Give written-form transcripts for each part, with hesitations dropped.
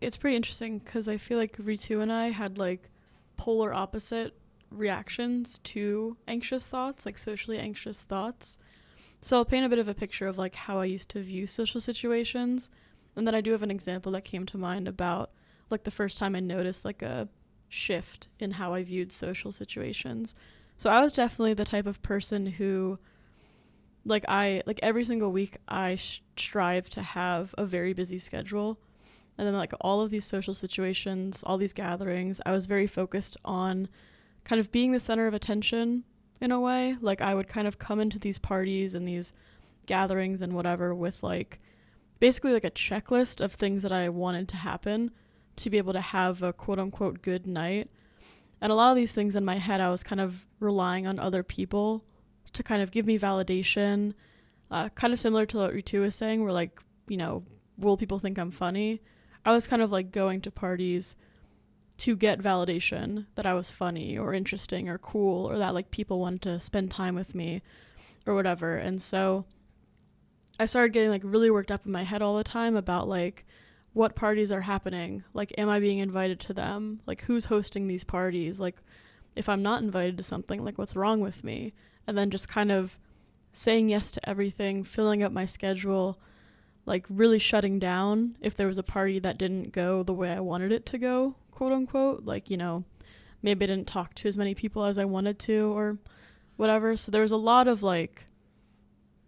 It's pretty interesting because I feel like Ritu and I had like polar opposite reactions to anxious thoughts, like socially anxious thoughts. So I'll paint a bit of a picture of like how I used to view social situations. And then I do have an example that came to mind about like the first time I noticed like a shift in how I viewed social situations. So I was definitely the type of person who like every single week I strive to have a very busy schedule. And then like all of these social situations, all these gatherings, I was very focused on kind of being the center of attention in a way. Like I would kind of come into these parties and these gatherings and whatever with like basically like a checklist of things that I wanted to happen to be able to have a quote unquote good night. And a lot of these things in my head, I was kind of relying on other people to kind of give me validation, kind of similar to what Ritu was saying, where like, you know, will people think I'm funny? I was kind of like going to parties to get validation that I was funny or interesting or cool or that like people wanted to spend time with me or whatever. And so I started getting like really worked up in my head all the time about like what parties are happening. Like, am I being invited to them? Like, who's hosting these parties? Like, if I'm not invited to something, like, what's wrong with me? And then just kind of saying yes to everything, filling up my schedule, like really shutting down if there was a party that didn't go the way I wanted it to go, quote unquote. Like, you know, maybe I didn't talk to as many people as I wanted to or whatever. So there was a lot of like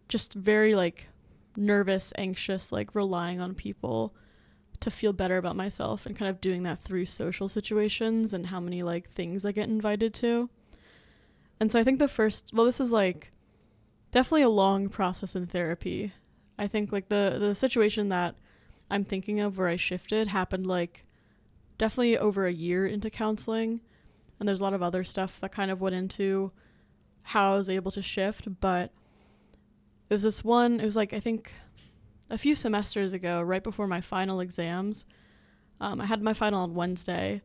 just very like nervous, anxious, like relying on people to feel better about myself and kind of doing that through social situations and how many like things I get invited to. And so I think this was like definitely a long process in therapy. I think like the situation that I'm thinking of where I shifted happened like definitely over a year into counseling. And there's a lot of other stuff that kind of went into how I was able to shift. But it was like, I think a few semesters ago, right before my final exams. I had my final on Wednesday,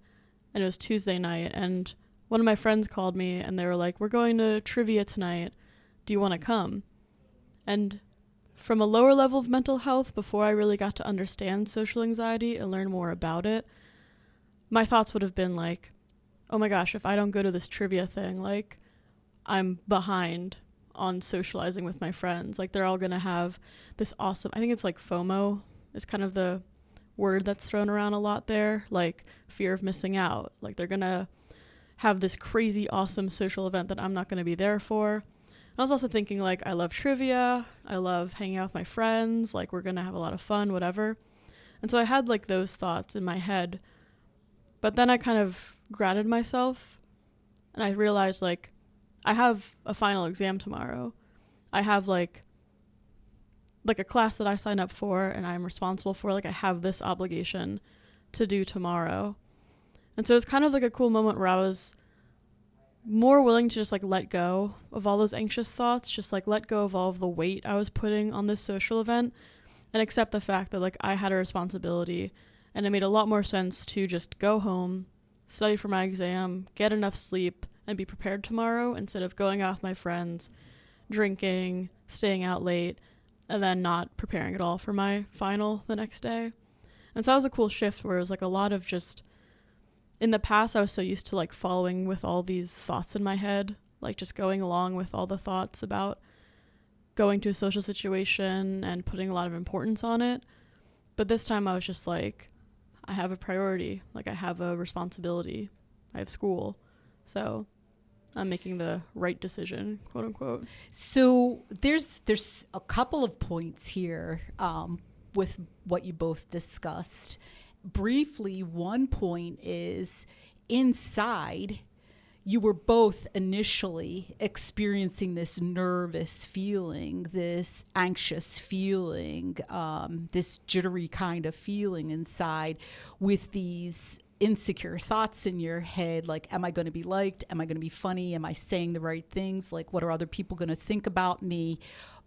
and it was Tuesday night, and one of my friends called me, and they were like, we're going to trivia tonight. Do you want to come? And from a lower level of mental health, before I really got to understand social anxiety and learn more about it, my thoughts would have been like, oh my gosh, if I don't go to this trivia thing, like, I'm behind on socializing with my friends. Like, they're all going to have this awesome, I think it's like FOMO is kind of the word that's thrown around a lot there, like fear of missing out. Like, they're going to have this crazy awesome social event that I'm not going to be there for. I was also thinking, like, I love trivia, I love hanging out with my friends, like, we're going to have a lot of fun, whatever. And so I had, like, those thoughts in my head. But then I kind of grounded myself, and I realized, like, I have a final exam tomorrow. I have, like a class that I signed up for and I'm responsible for. Like, I have this obligation to do tomorrow. And so it was kind of, like, a cool moment where I was more willing to just like let go of all those anxious thoughts, just like let go of all of the weight I was putting on this social event and accept the fact that like I had a responsibility, and it made a lot more sense to just go home, study for my exam, get enough sleep, and be prepared tomorrow instead of going out with my friends, drinking, staying out late, and then not preparing at all for my final the next day. And so that was a cool shift where it was like a lot of just, in the past, I was so used to like following with all these thoughts in my head, like just going along with all the thoughts about going to a social situation and putting a lot of importance on it. But this time I was just like, I have a priority, like I have a responsibility, I have school. So I'm making the right decision, quote unquote. So there's a couple of points here with what you both discussed. Briefly, one point is inside, you were both initially experiencing this nervous feeling, this anxious feeling, this jittery kind of feeling inside with these insecure thoughts in your head, like, am I going to be liked? Am I going to be funny? Am I saying the right things? Like, what are other people going to think about me?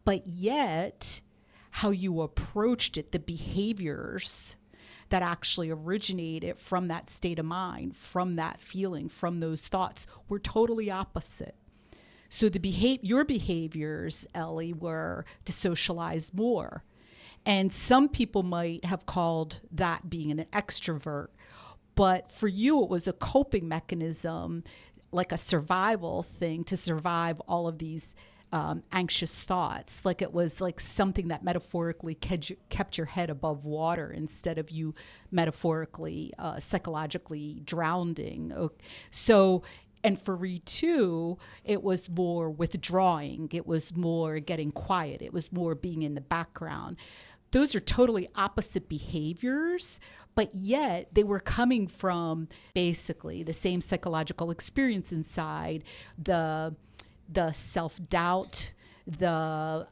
But yet, how you approached it, the behaviors that actually originated from that state of mind, from that feeling, from those thoughts, were totally opposite. So your behaviors, Ellie, were to socialize more And some people might have called that being an extrovert. But for you, it was a coping mechanism, like a survival thing to survive all of these anxious thoughts. Like it was like something that metaphorically kept your head above water instead of you metaphorically, psychologically drowning. So, and for Ritu, it was more withdrawing. It was more getting quiet. It was more being in the background. Those are totally opposite behaviors, but yet they were coming from basically the same psychological experience inside, the self-doubt, the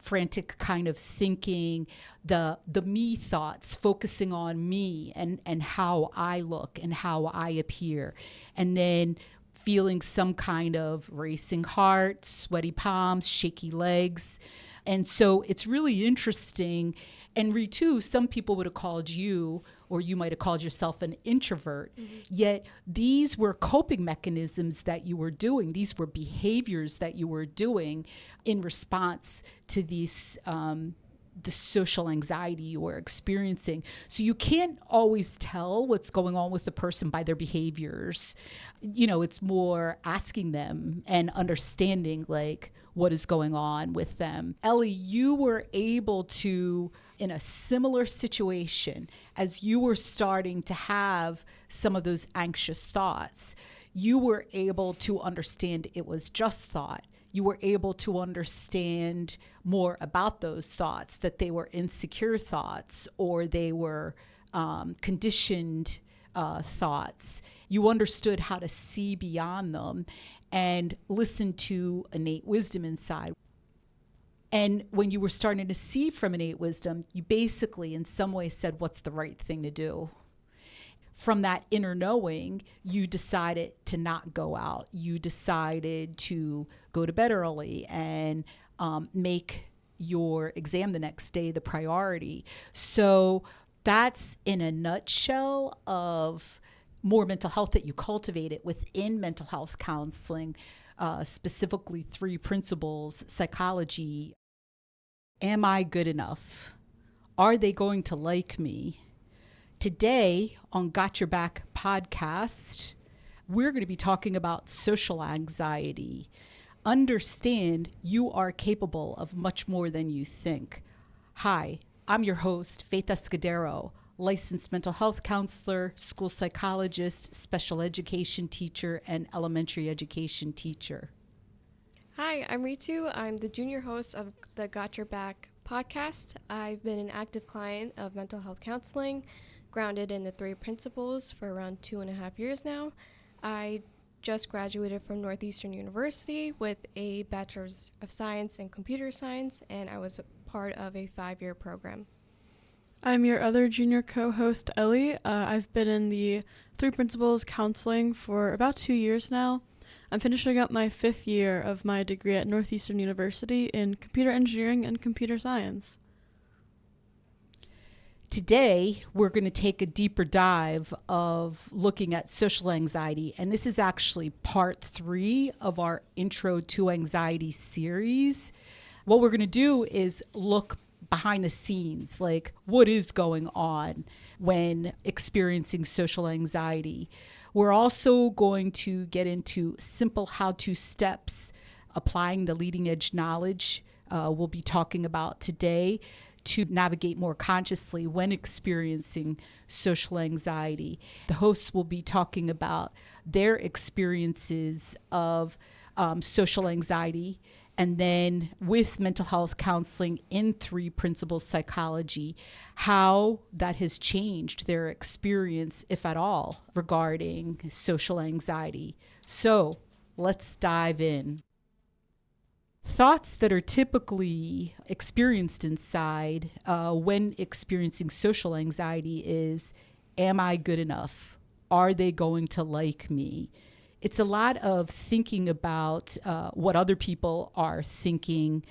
frantic kind of thinking, the me thoughts, focusing on me and how I look and how I appear, and then feeling some kind of racing heart, sweaty palms, shaky legs. And so it's really interesting. And Ritu, some people would have called you, or you might have called yourself an introvert. Mm-hmm. Yet these were coping mechanisms that you were doing. These were behaviors that you were doing in response to these the social anxiety you were experiencing. So you can't always tell what's going on with the person by their behaviors. You know, it's more asking them and understanding like what is going on with them. Ellie, you were able to, in a similar situation, as you were starting to have some of those anxious thoughts, you were able to understand it was just thought. You were able to understand more about those thoughts, that they were insecure thoughts or they were conditioned thoughts. You understood how to see beyond them and listen to innate wisdom inside. And when you were starting to see from innate wisdom, you basically in some way said, what's the right thing to do? From that inner knowing, you decided to not go out. You decided to go to bed early and make your exam the next day the priority. So that's in a nutshell of more mental health that you cultivated within mental health counseling, specifically 3 principles: psychology. Am I good enough? Are they going to like me? Today on Got Your Back podcast, we're going to be talking about social anxiety. Understand you are capable of much more than you think. Hi, I'm your host, Faith Escudero, licensed mental health counselor, school psychologist, special education teacher, and elementary education teacher. Hi, I'm Ritu. I'm the junior host of the Got Your Back podcast. I've been an active client of mental health counseling, grounded in the 3 principles for around 2.5 years now. I just graduated from Northeastern University with a Bachelor's of Science in Computer Science, and I was part of a 5-year program. I'm your other junior co-host, Ellie. I've been in the 3 principles counseling for about 2 years now. I'm finishing up my 5th year of my degree at Northeastern University in computer engineering and computer science. Today, we're going to take a deeper dive of looking at social anxiety. And this is actually part 3 of our Intro to Anxiety series. What we're going to do is look behind the scenes, like what is going on when experiencing social anxiety. We're also going to get into simple how-to steps, applying the leading edge knowledge we'll be talking about today to navigate more consciously when experiencing social anxiety. The hosts will be talking about their experiences of social anxiety, and then with mental health counseling in 3 principles psychology, how that has changed their experience, if at all, regarding social anxiety. So let's dive in. Thoughts that are typically experienced inside when experiencing social anxiety is, am I good enough? Are they going to like me? It's a lot of thinking about what other people are thinking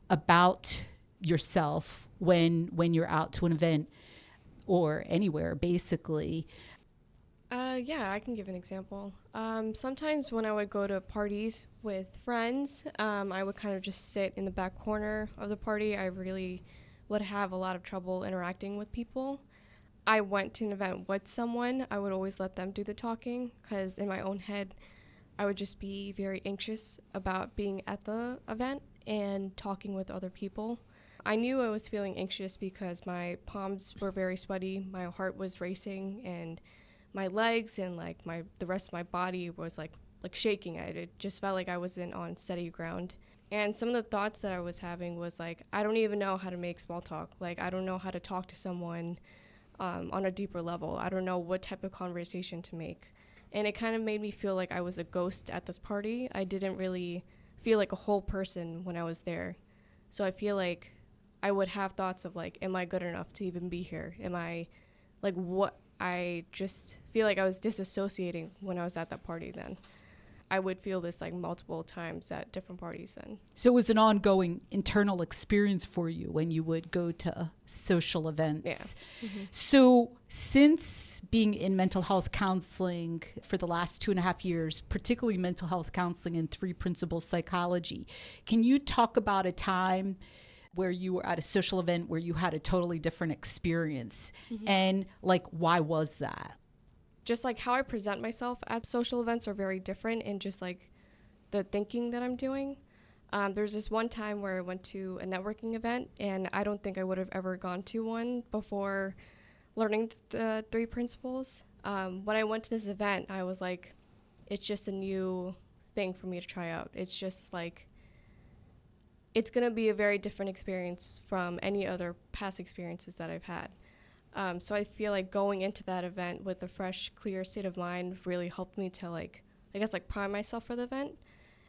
about yourself when you're out to an event or anywhere, basically. Yeah, I can give an example. Sometimes when I would go to parties with friends, I would kind of just sit in the back corner of the party. I really would have a lot of trouble interacting with people. I went to an event with someone, I would always let them do the talking because in my own head, I would just be very anxious about being at the event and talking with other people. I knew I was feeling anxious because my palms were very sweaty, my heart was racing, and my legs and like the rest of my body was like shaking. It just felt like I wasn't on steady ground. And some of the thoughts that I was having was like, I don't even know how to make small talk. Like, I don't know how to talk to someone on a deeper level. I don't know what type of conversation to make. And it kind of made me feel like I was a ghost at this party. I didn't really feel like a whole person when I was there. So I feel like I would have thoughts of like, am I good enough to even be here? Am I like what? I just feel like I was disassociating when I was at that party then. I would feel this like multiple times at different parties then. So it was an ongoing internal experience for you when you would go to social events. Yeah. Mm-hmm. So since being in mental health counseling for the last 2.5 years, particularly mental health counseling and 3 principles psychology, can you talk about a time where you were at a social event where you had a totally different experience? Mm-hmm. And like, why was that? Just like how I present myself at social events are very different, and just like the thinking that I'm doing. There's this one time where I went to a networking event, and I don't think I would have ever gone to one before learning the 3 principles. When I went to this event, I was like, it's just a new thing for me to try out. It's just like, it's going to be a very different experience from any other past experiences that I've had. So I feel like going into that event with a fresh, clear state of mind really helped me to like, I guess like prime myself for the event.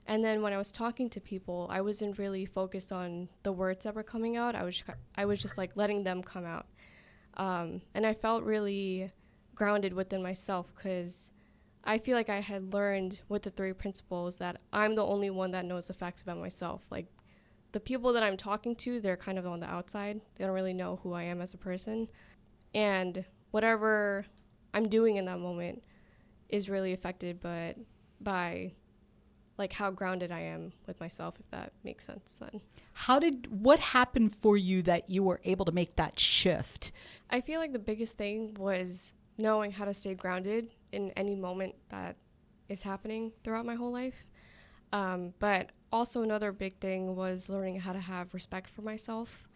And then when I was talking to people, I wasn't really focused on the words that were coming out. I was just like letting them come out. And I felt really grounded within myself because I feel like I had learned with the 3 principles that I'm the only one that knows the facts about myself. Like the people that I'm talking to, they're kind of on the outside. They don't really know who I am as a person. And whatever I'm doing in that moment is really affected by like how grounded I am with myself, if that makes sense then. What happened for you that you were able to make that shift? I feel like the biggest thing was knowing how to stay grounded in any moment that is happening throughout my whole life. But also another big thing was learning how to have respect for myself.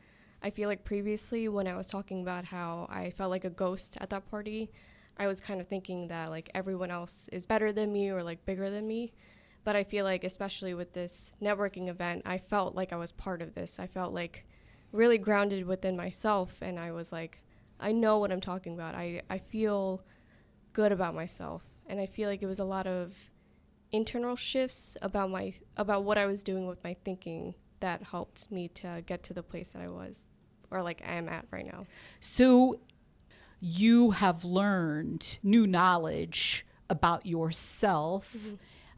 I feel like previously when I was talking about how I felt like a ghost at that party, I was kind of thinking that like everyone else is better than me or like bigger than me. But I feel like especially with this networking event, I felt like I was part of this. I felt like really grounded within myself, and I was like, I know what I'm talking about. I feel good about myself. And I feel like it was a lot of internal shifts about what I was doing with my thinking that helped me to get to the place that I was, or like I am at right now. So you have learned new knowledge about yourself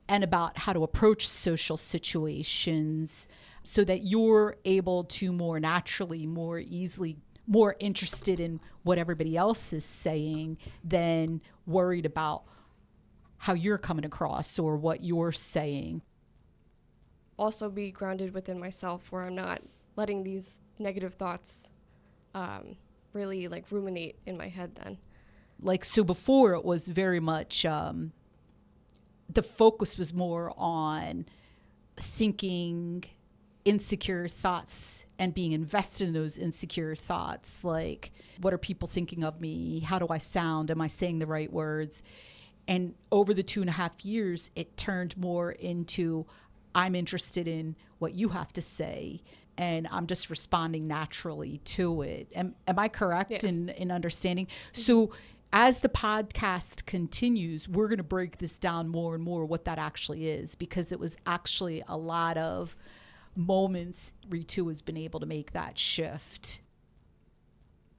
and about how to approach social situations so that you're able to more naturally, more easily, more interested in what everybody else is saying than worried about how you're coming across or what you're saying. Also be grounded within myself where I'm not letting these negative thoughts really like ruminate in my head then. Like, so before it was very much, the focus was more on thinking insecure thoughts and being invested in those insecure thoughts. Like, what are people thinking of me? How do I sound? Am I saying the right words? And over the 2.5 years, it turned more into, I'm interested in what you have to say, and I'm just responding naturally to it. Am I correct in understanding? So as the podcast continues, we're going to break this down more and more, what that actually is, because it was actually a lot of moments Ritu has been able to make that shift.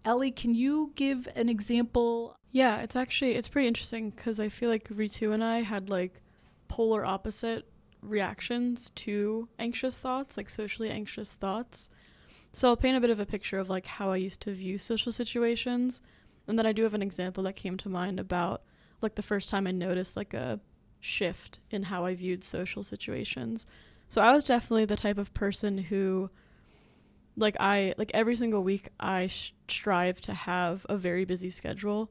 Ellie, can you give an example? Yeah, it's pretty interesting because I feel like Ritu and I had like polar opposite reactions to anxious thoughts, like socially anxious thoughts. So I'll paint a bit of a picture of like how I used to view social situations. And then I do have an example that came to mind about like the first time I noticed like a shift in how I viewed social situations. So I was definitely the type of person who like every single week I strive to have a very busy schedule.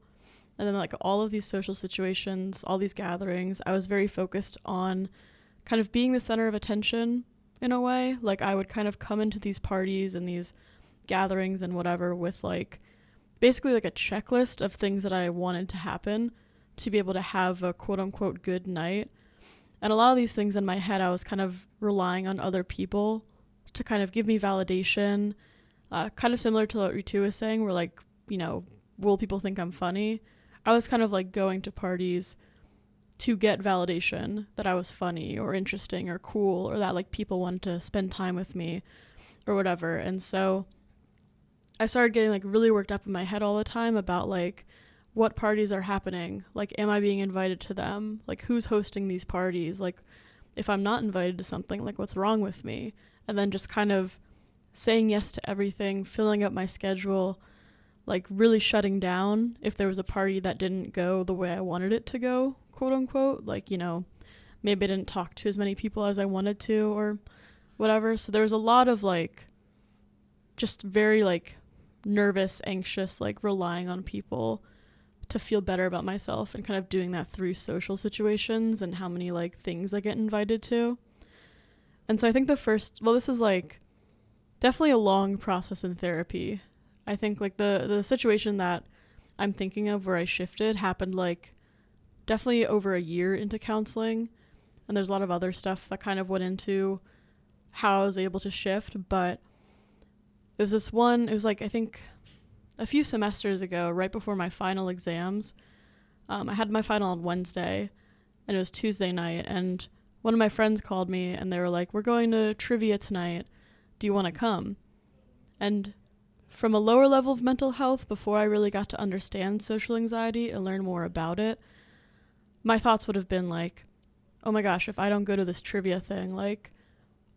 And then like all of these social situations, all these gatherings, I was very focused on kind of being the center of attention in a way. Like I would kind of come into these parties and these gatherings and whatever with like basically like a checklist of things that I wanted to happen to be able to have a quote unquote good night. And a lot of these things in my head, I was kind of relying on other people to kind of give me validation, kind of similar to what Ritu was saying, where like, you know, will people think I'm funny? I was kind of like going to parties to get validation that I was funny or interesting or cool, or that like people wanted to spend time with me or whatever. And so I started getting like really worked up in my head all the time about like what parties are happening. Like, am I being invited to them? Like, who's hosting these parties? Like, if I'm not invited to something, like what's wrong with me? And then just kind of saying yes to everything, filling up my schedule, like really shutting down if there was a party that didn't go the way I wanted it to go, quote unquote. Like, you know, maybe I didn't talk to as many people as I wanted to or whatever. So there was a lot of like just very like nervous, anxious, like relying on people to feel better about myself, and kind of doing that through social situations and how many like things I get invited to. And so I think this is like definitely a long process in therapy. I think like the situation that I'm thinking of where I shifted happened like definitely over a year into counseling. And there's a lot of other stuff that kind of went into how I was able to shift. But it was like, I think a few semesters ago, right before my final exams. I had my final on Wednesday, and it was Tuesday night, and one of my friends called me, and they were like, we're going to trivia tonight. Do you want to come? And from a lower level of mental health, before I really got to understand social anxiety and learn more about it, my thoughts would have been like, oh my gosh, if I don't go to this trivia thing, like,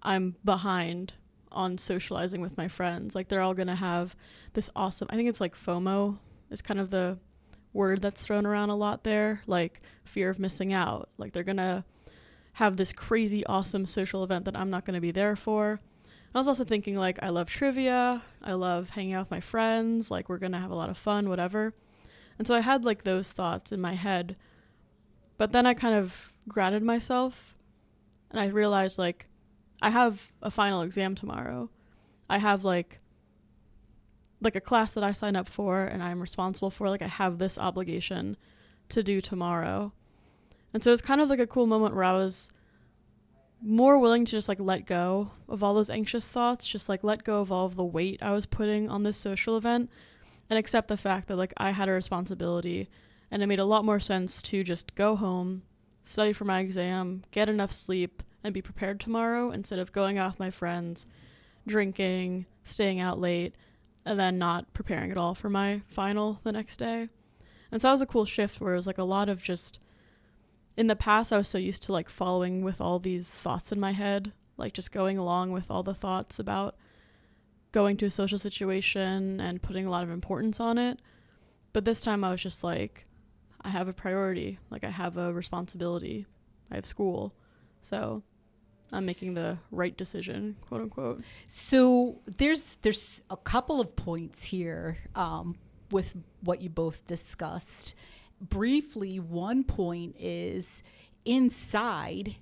I'm behind on socializing with my friends. Like, they're all going to have this awesome, I think it's like FOMO is kind of the word that's thrown around a lot there, like fear of missing out. Like, they're going to have this crazy awesome social event that I'm not going to be there for. I was also thinking, like, I love trivia, I love hanging out with my friends, like, we're going to have a lot of fun, whatever. And so I had, like, those thoughts in my head. But then I kind of grounded myself, and I realized, like, I have a final exam tomorrow. I have, like a class that I sign up for and I'm responsible for. Like, I have this obligation to do tomorrow. And so it's kind of like a cool moment where I was more willing to just like let go of all those anxious thoughts, just like let go of all of the weight I was putting on this social event, and accept the fact that like I had a responsibility, and it made a lot more sense to just go home, study for my exam, get enough sleep, and be prepared tomorrow, instead of going out with my friends, drinking, staying out late, and then not preparing at all for my final the next day. And so that was a cool shift where it was like a lot of just, in the past I was so used to like following with all these thoughts in my head, like just going along with all the thoughts about going to a social situation and putting a lot of importance on it. But this time I was just like, I have a priority, like I have a responsibility, I have school, so I'm making the right decision, quote unquote. So there's a couple of points here with what you both discussed. Briefly, one point is inside,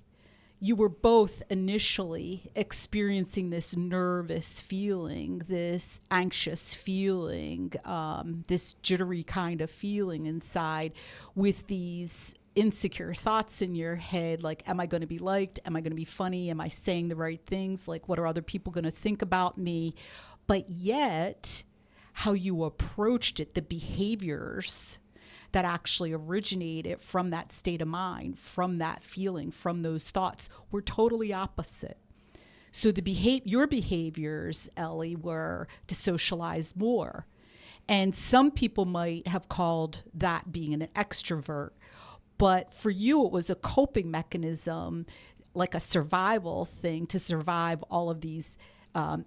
you were both initially experiencing this nervous feeling, this anxious feeling, this jittery kind of feeling inside, with these insecure thoughts in your head, like, am I going to be liked? Am I going to be funny? Am I saying the right things? Like, what are other people going to think about me? But yet, how you approached it, the behaviors that actually originated from that state of mind, from that feeling, from those thoughts, were totally opposite. So your behaviors, Ellie, were to socialize more. And some people might have called that being an extrovert. But for you, it was a coping mechanism, like a survival thing, to survive all of these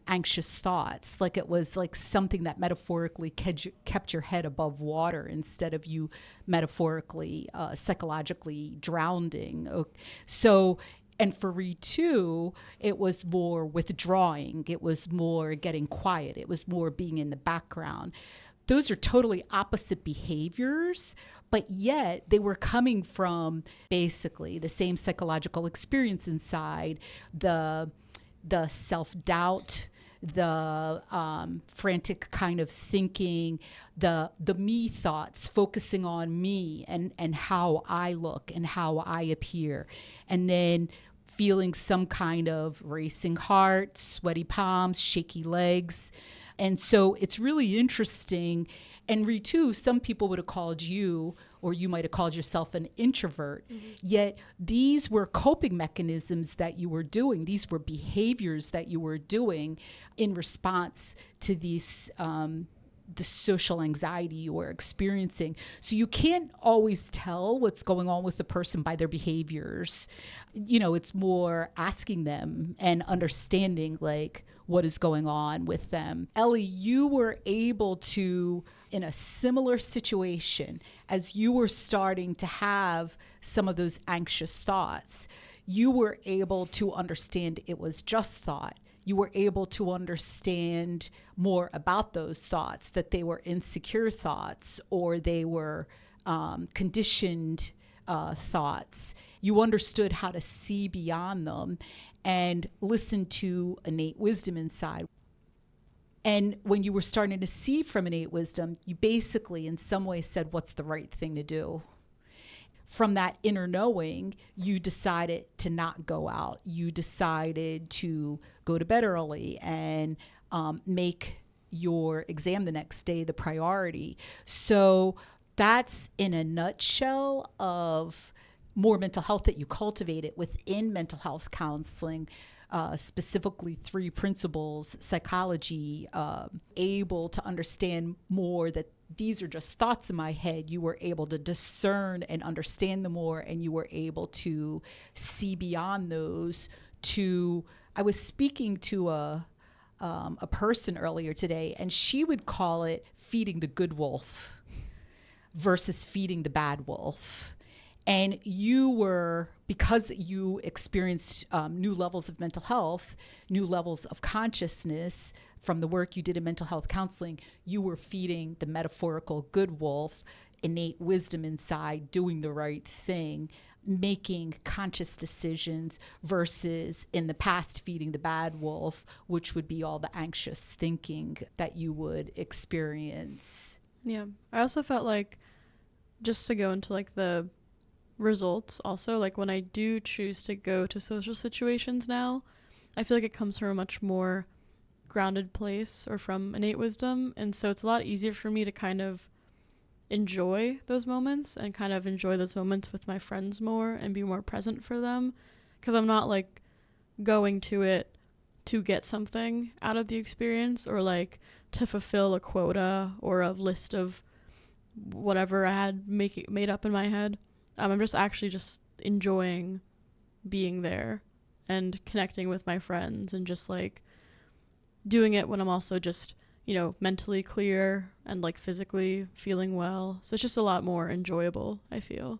anxious thoughts. Like, it was like something that metaphorically kept your head above water, instead of you metaphorically, psychologically drowning. So And for Ritu, it was more withdrawing. It was more getting quiet. It was more being in the background. Those are totally opposite behaviors, but yet they were coming from basically the same psychological experience inside, the self-doubt, the frantic kind of thinking, the me thoughts, focusing on me and how I look and how I appear, and then feeling some kind of racing heart, sweaty palms, shaky legs. And so it's really interesting. And Ritu, some people would have called you, or you might have called yourself an introvert. Mm-hmm. Yet these were coping mechanisms that you were doing. These were behaviors that you were doing in response to these the social anxiety you were experiencing. So you can't always tell what's going on with the person by their behaviors. It's more asking them and understanding like what is going on with them. Ellie, you were able to, in a similar situation, as you were starting to have some of those anxious thoughts, you were able to understand it was just thought. You were able to understand more about those thoughts, that they were insecure thoughts or they were conditioned thoughts. You understood how to see beyond them and listen to innate wisdom inside. And when you were starting to see from innate wisdom, you basically in some way said, what's the right thing to do? From that inner knowing, you decided to not go out. You decided to go to bed early and make your exam the next day the priority. So that's in a nutshell of more mental health that you cultivated within mental health counseling, specifically 3 principles, psychology, able to understand more that these are just thoughts in my head. You were able to discern and understand them more, and you were able to see beyond those. I was speaking to a person earlier today, and she would call it feeding the good wolf versus feeding the bad wolf. And you were, because you experienced new levels of mental health, new levels of consciousness from the work you did in mental health counseling, you were feeding the metaphorical good wolf, innate wisdom inside, doing the right thing, making conscious decisions, versus in the past feeding the bad wolf, which would be all the anxious thinking that you would experience. Yeah. I also felt like, just to go into like the results also, like when I do choose to go to social situations now, I feel like it comes from a much more grounded place or from innate wisdom, and so it's a lot easier for me to kind of enjoy those moments and kind of enjoy those moments with my friends more and be more present for them, because I'm not like going to it to get something out of the experience or like to fulfill a quota or a list of whatever I had made up in my head. I'm just actually just enjoying being there and connecting with my friends and just like doing it when I'm also just, mentally clear and like physically feeling well. So it's just a lot more enjoyable, I feel.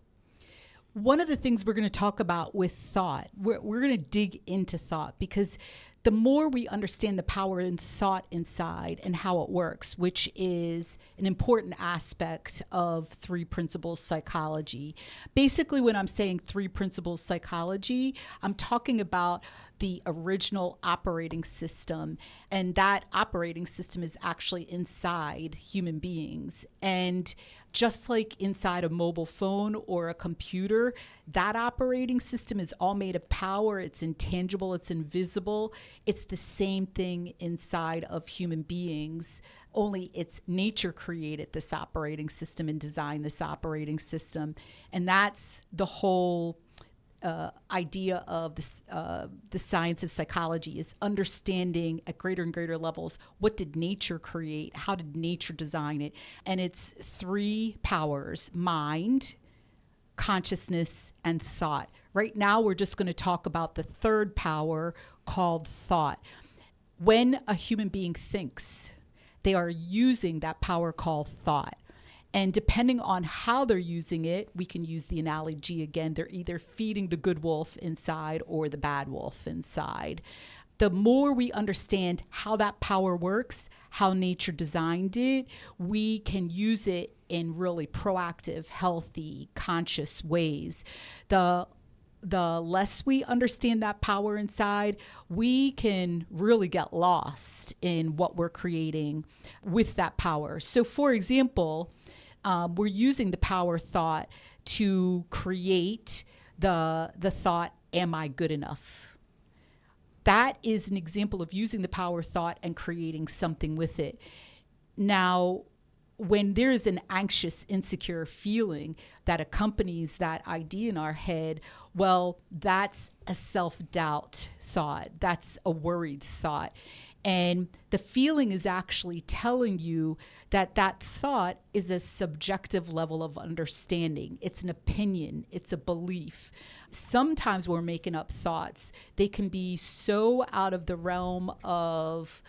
One of the things we're going to talk about with thought, we're going to dig into thought, because the more we understand the power in thought inside and how it works, which is an important aspect of 3 principles psychology. Basically, when I'm saying 3 principles psychology, I'm talking about the original operating system, and that operating system is actually inside human beings. And just like inside a mobile phone or a computer, that operating system is all made of power. It's intangible, it's invisible. It's the same thing inside of human beings, only it's nature created this operating system and designed this operating system. And that's the whole idea of this, the science of psychology, is understanding at greater and greater levels, what did nature create? How did nature design it? And it's 3 powers: mind, consciousness, and thought. Right now, we're just going to talk about the 3rd power, called thought. When a human being thinks, they are using that power called thought. And depending on how they're using it, we can use the analogy again. They're either feeding the good wolf inside or the bad wolf inside. The more we understand how that power works, how nature designed it, we can use it in really proactive, healthy, conscious ways. The less we understand that power inside, we can really get lost in what we're creating with that power. So, for example, we're using the power thought to create the thought, am I good enough? That is an example of using the power thought and creating something with it. Now, when there's an anxious, insecure feeling that accompanies that idea in our head, well, that's a self-doubt thought. That's a worried thought. And the feeling is actually telling you that that thought is a subjective level of understanding. It's an opinion. It's a belief. Sometimes we're making up thoughts. They can be so out of the realm of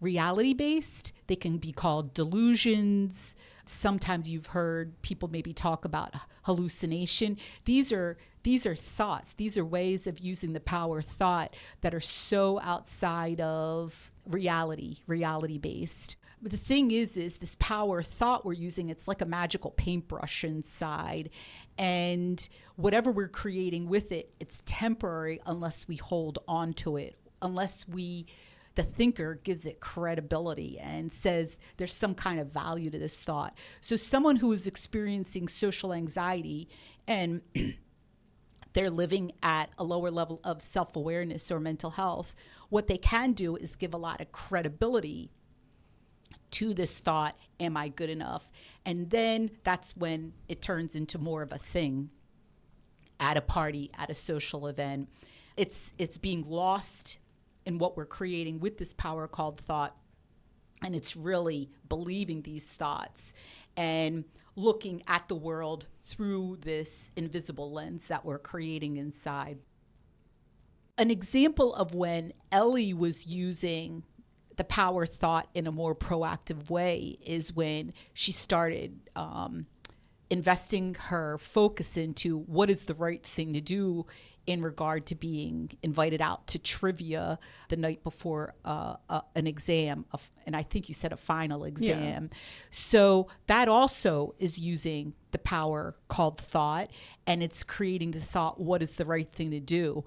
reality-based. They can be called delusions. Sometimes you've heard people maybe talk about hallucination. These are thoughts. These are ways of using the power thought that are so outside of reality-based. But the thing is this power thought we're using, it's like a magical paintbrush inside. And whatever we're creating with it, it's temporary unless we hold on to it, unless the thinker gives it credibility and says there's some kind of value to this thought. So someone who is experiencing social anxiety and they're living at a lower level of self-awareness or mental health, what they can do is give a lot of credibility to this thought, am I good enough? And then that's when it turns into more of a thing at a party, at a social event. It's being lost in what we're creating with this power called thought. And it's really believing these thoughts and looking at the world through this invisible lens that we're creating inside. An example of when Ellie was using the power thought in a more proactive way is when she started investing her focus into what is the right thing to do in regard to being invited out to trivia the night before an exam, and I think you said a final exam. Yeah. So that also is using the power called thought, and it's creating the thought, what is the right thing to do?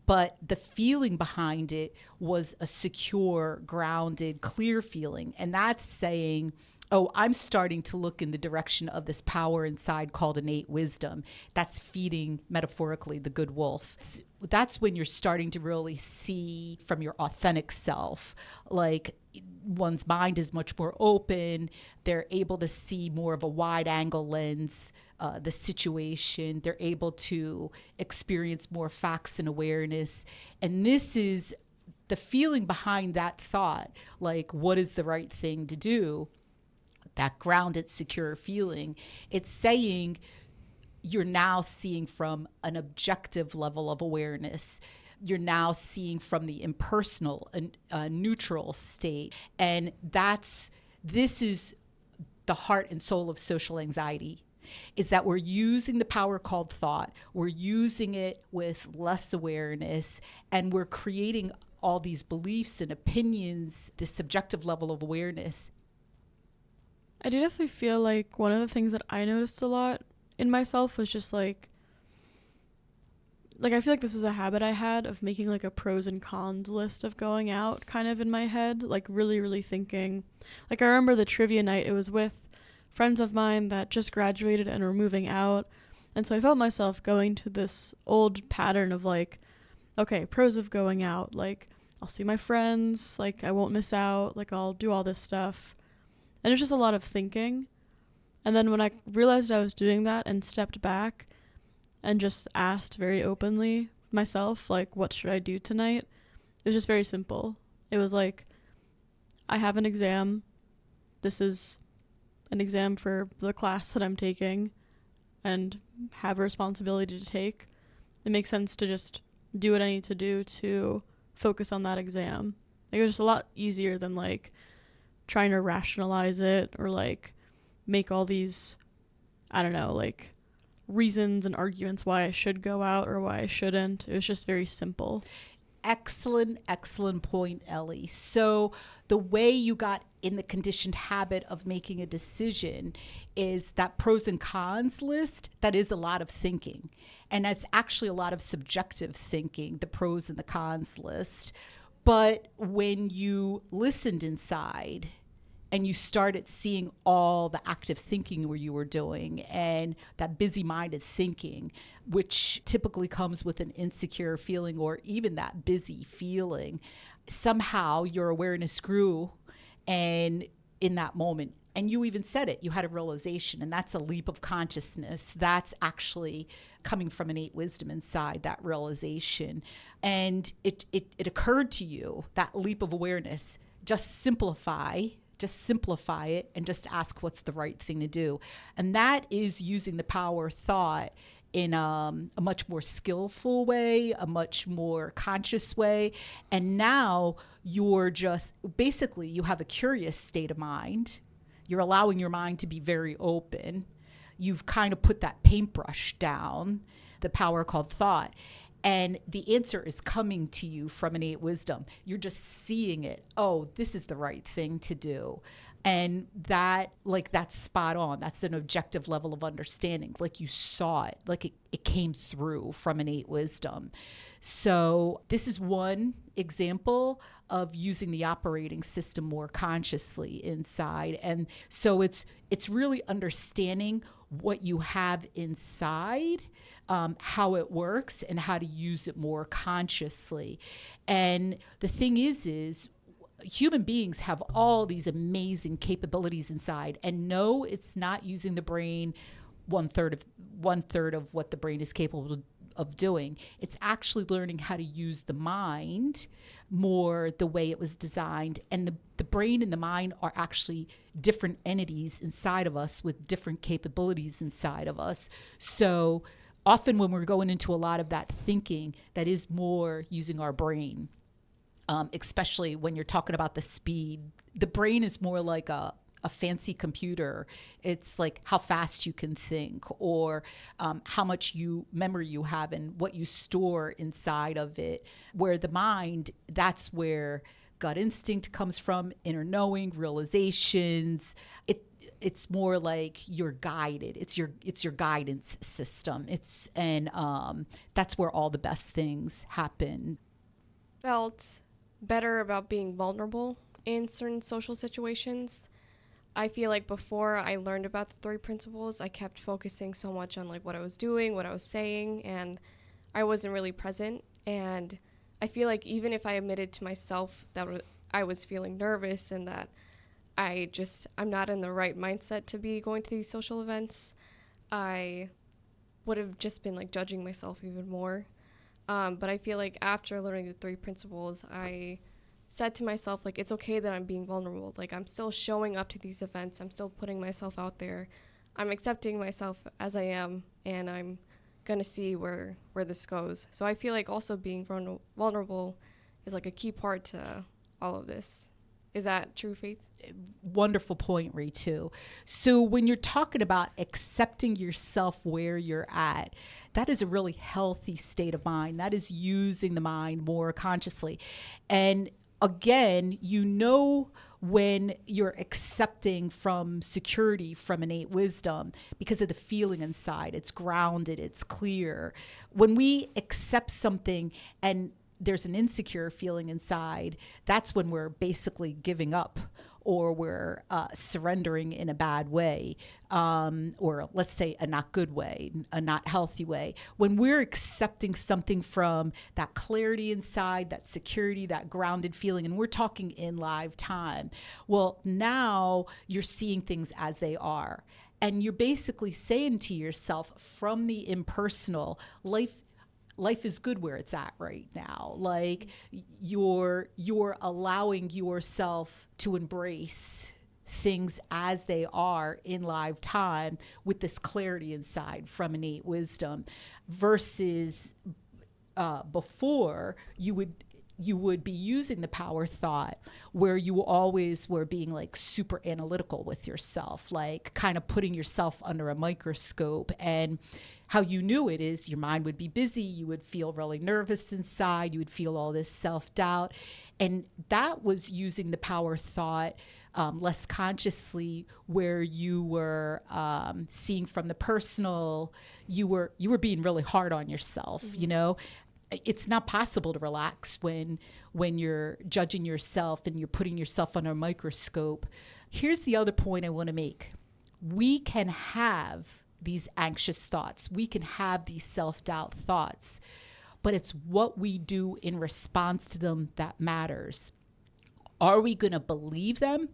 But the feeling behind it was a secure, grounded, clear feeling. And that's saying, oh, I'm starting to look in the direction of this power inside called innate wisdom. That's feeding, metaphorically, the good wolf. That's when you're starting to really see from your authentic self, like one's mind is much more open. They're able to see more of a wide angle lens, the situation. They're able to experience more facts and awareness. And this is the feeling behind that thought, like what is the right thing to do? That grounded, secure feeling. It's saying you're now seeing from an objective level of awareness. You're now seeing from the impersonal, neutral state. And this is the heart and soul of social anxiety, is that we're using the power called thought. We're using it with less awareness, and we're creating all these beliefs and opinions, this subjective level of awareness. I do definitely feel like one of the things that I noticed a lot in myself was just like I feel like this was a habit I had of making like a pros and cons list of going out kind of in my head, like really, really thinking. Like I remember the trivia night, it was with friends of mine that just graduated and were moving out. And so I felt myself going to this old pattern of like, okay, pros of going out, like I'll see my friends, like I won't miss out, like I'll do all this stuff. And it's just a lot of thinking. And then when I realized I was doing that and stepped back and just asked very openly myself, like, what should I do tonight? It was just very simple. It was like, I have an exam. This is an exam for the class that I'm taking and have a responsibility to take. It makes sense to just do what I need to do to focus on that exam. Like, it was just a lot easier than like trying to rationalize it or like make all these, I don't know, like reasons and arguments why I should go out or why I shouldn't. It was just very simple. Excellent point, Ellie. So the way you got in the conditioned habit of making a decision is that pros and cons list. That is a lot of thinking. And that's actually a lot of subjective thinking, the pros and the cons list. But when you listened inside and you started seeing all the active thinking where you were doing and that busy-minded thinking, which typically comes with an insecure feeling or even that busy feeling, somehow your awareness grew, and in that moment, and you even said it, you had a realization, and that's a leap of consciousness. That's actually coming from innate wisdom inside, that realization. And it occurred to you, that leap of awareness, just simplify it and just ask what's the right thing to do. And that is using the power of thought in a much more skillful way, a much more conscious way. And now you're just, basically you have a curious state of mind. You're allowing your mind to be very open. You've kind of put that paintbrush down, the power called thought. And the answer is coming to you from innate wisdom. You're just seeing it. Oh, this is the right thing to do. And that, like, that's spot on. That's an objective level of understanding. Like you saw it, like it came through from innate wisdom. So this is one example of using the operating system more consciously inside. And so it's really understanding what you have inside, how it works, and how to use it more consciously. And the thing is human beings have all these amazing capabilities inside. And no, it's not using the brain one third of what the brain is capable of doing. It's actually learning how to use the mind more the way it was designed. And the brain and the mind are actually different entities inside of us with different capabilities inside of us. So often when we're going into a lot of that thinking, that is more using our brain. Especially when you're talking about the speed. The brain is more like a fancy computer. It's like how fast you can think, or how much memory you have and what you store inside of it. Where the mind, that's where gut instinct comes from, inner knowing, realizations. It's more like you're guided. It's your guidance system. That's where all the best things happen. Felt better about being vulnerable in certain social situations. I feel like before I learned about the three principles, I kept focusing so much on like what I was doing, what I was saying, and I wasn't really present. And I feel like even if I admitted to myself that I was feeling nervous and that I'm not in the right mindset to be going to these social events, I would have just been like judging myself even more. But I feel like after learning the three principles, I said to myself, like, it's okay that I'm being vulnerable. Like, I'm still showing up to these events. I'm still putting myself out there. I'm accepting myself as I am, and I'm going to see where this goes. So I feel like also being vulnerable is, like, a key part to all of this. Is that true, Faith? Wonderful point, Ritu. So when you're talking about accepting yourself where you're at, that is a really healthy state of mind. That is using the mind more consciously. And again, when you're accepting from security, from innate wisdom, because of the feeling inside. It's grounded, it's clear. When we accept something and there's an insecure feeling inside, that's when we're basically giving up, or we're surrendering in a bad way, or let's say a not good way, a not healthy way. When we're accepting something from that clarity inside, that security, that grounded feeling, and we're talking in live time, well, now you're seeing things as they are. And you're basically saying to yourself from the impersonal, life is good where it's at right now. Like you're allowing yourself to embrace things as they are in live time with this clarity inside from innate wisdom, versus before you would you would be using the power thought where you always were being like super analytical with yourself, like kind of putting yourself under a microscope. And how you knew it is your mind would be busy, you would feel really nervous inside, you would feel all this self-doubt. And that was using the power thought less consciously, where you were seeing from the personal, you were being really hard on yourself. You know, it's not possible to relax when you're judging yourself and you're putting yourself under a microscope. Here's the other point I want to make. We can have these anxious thoughts. We can have these self-doubt thoughts, but it's what we do in response to them that matters. Are we going to believe them?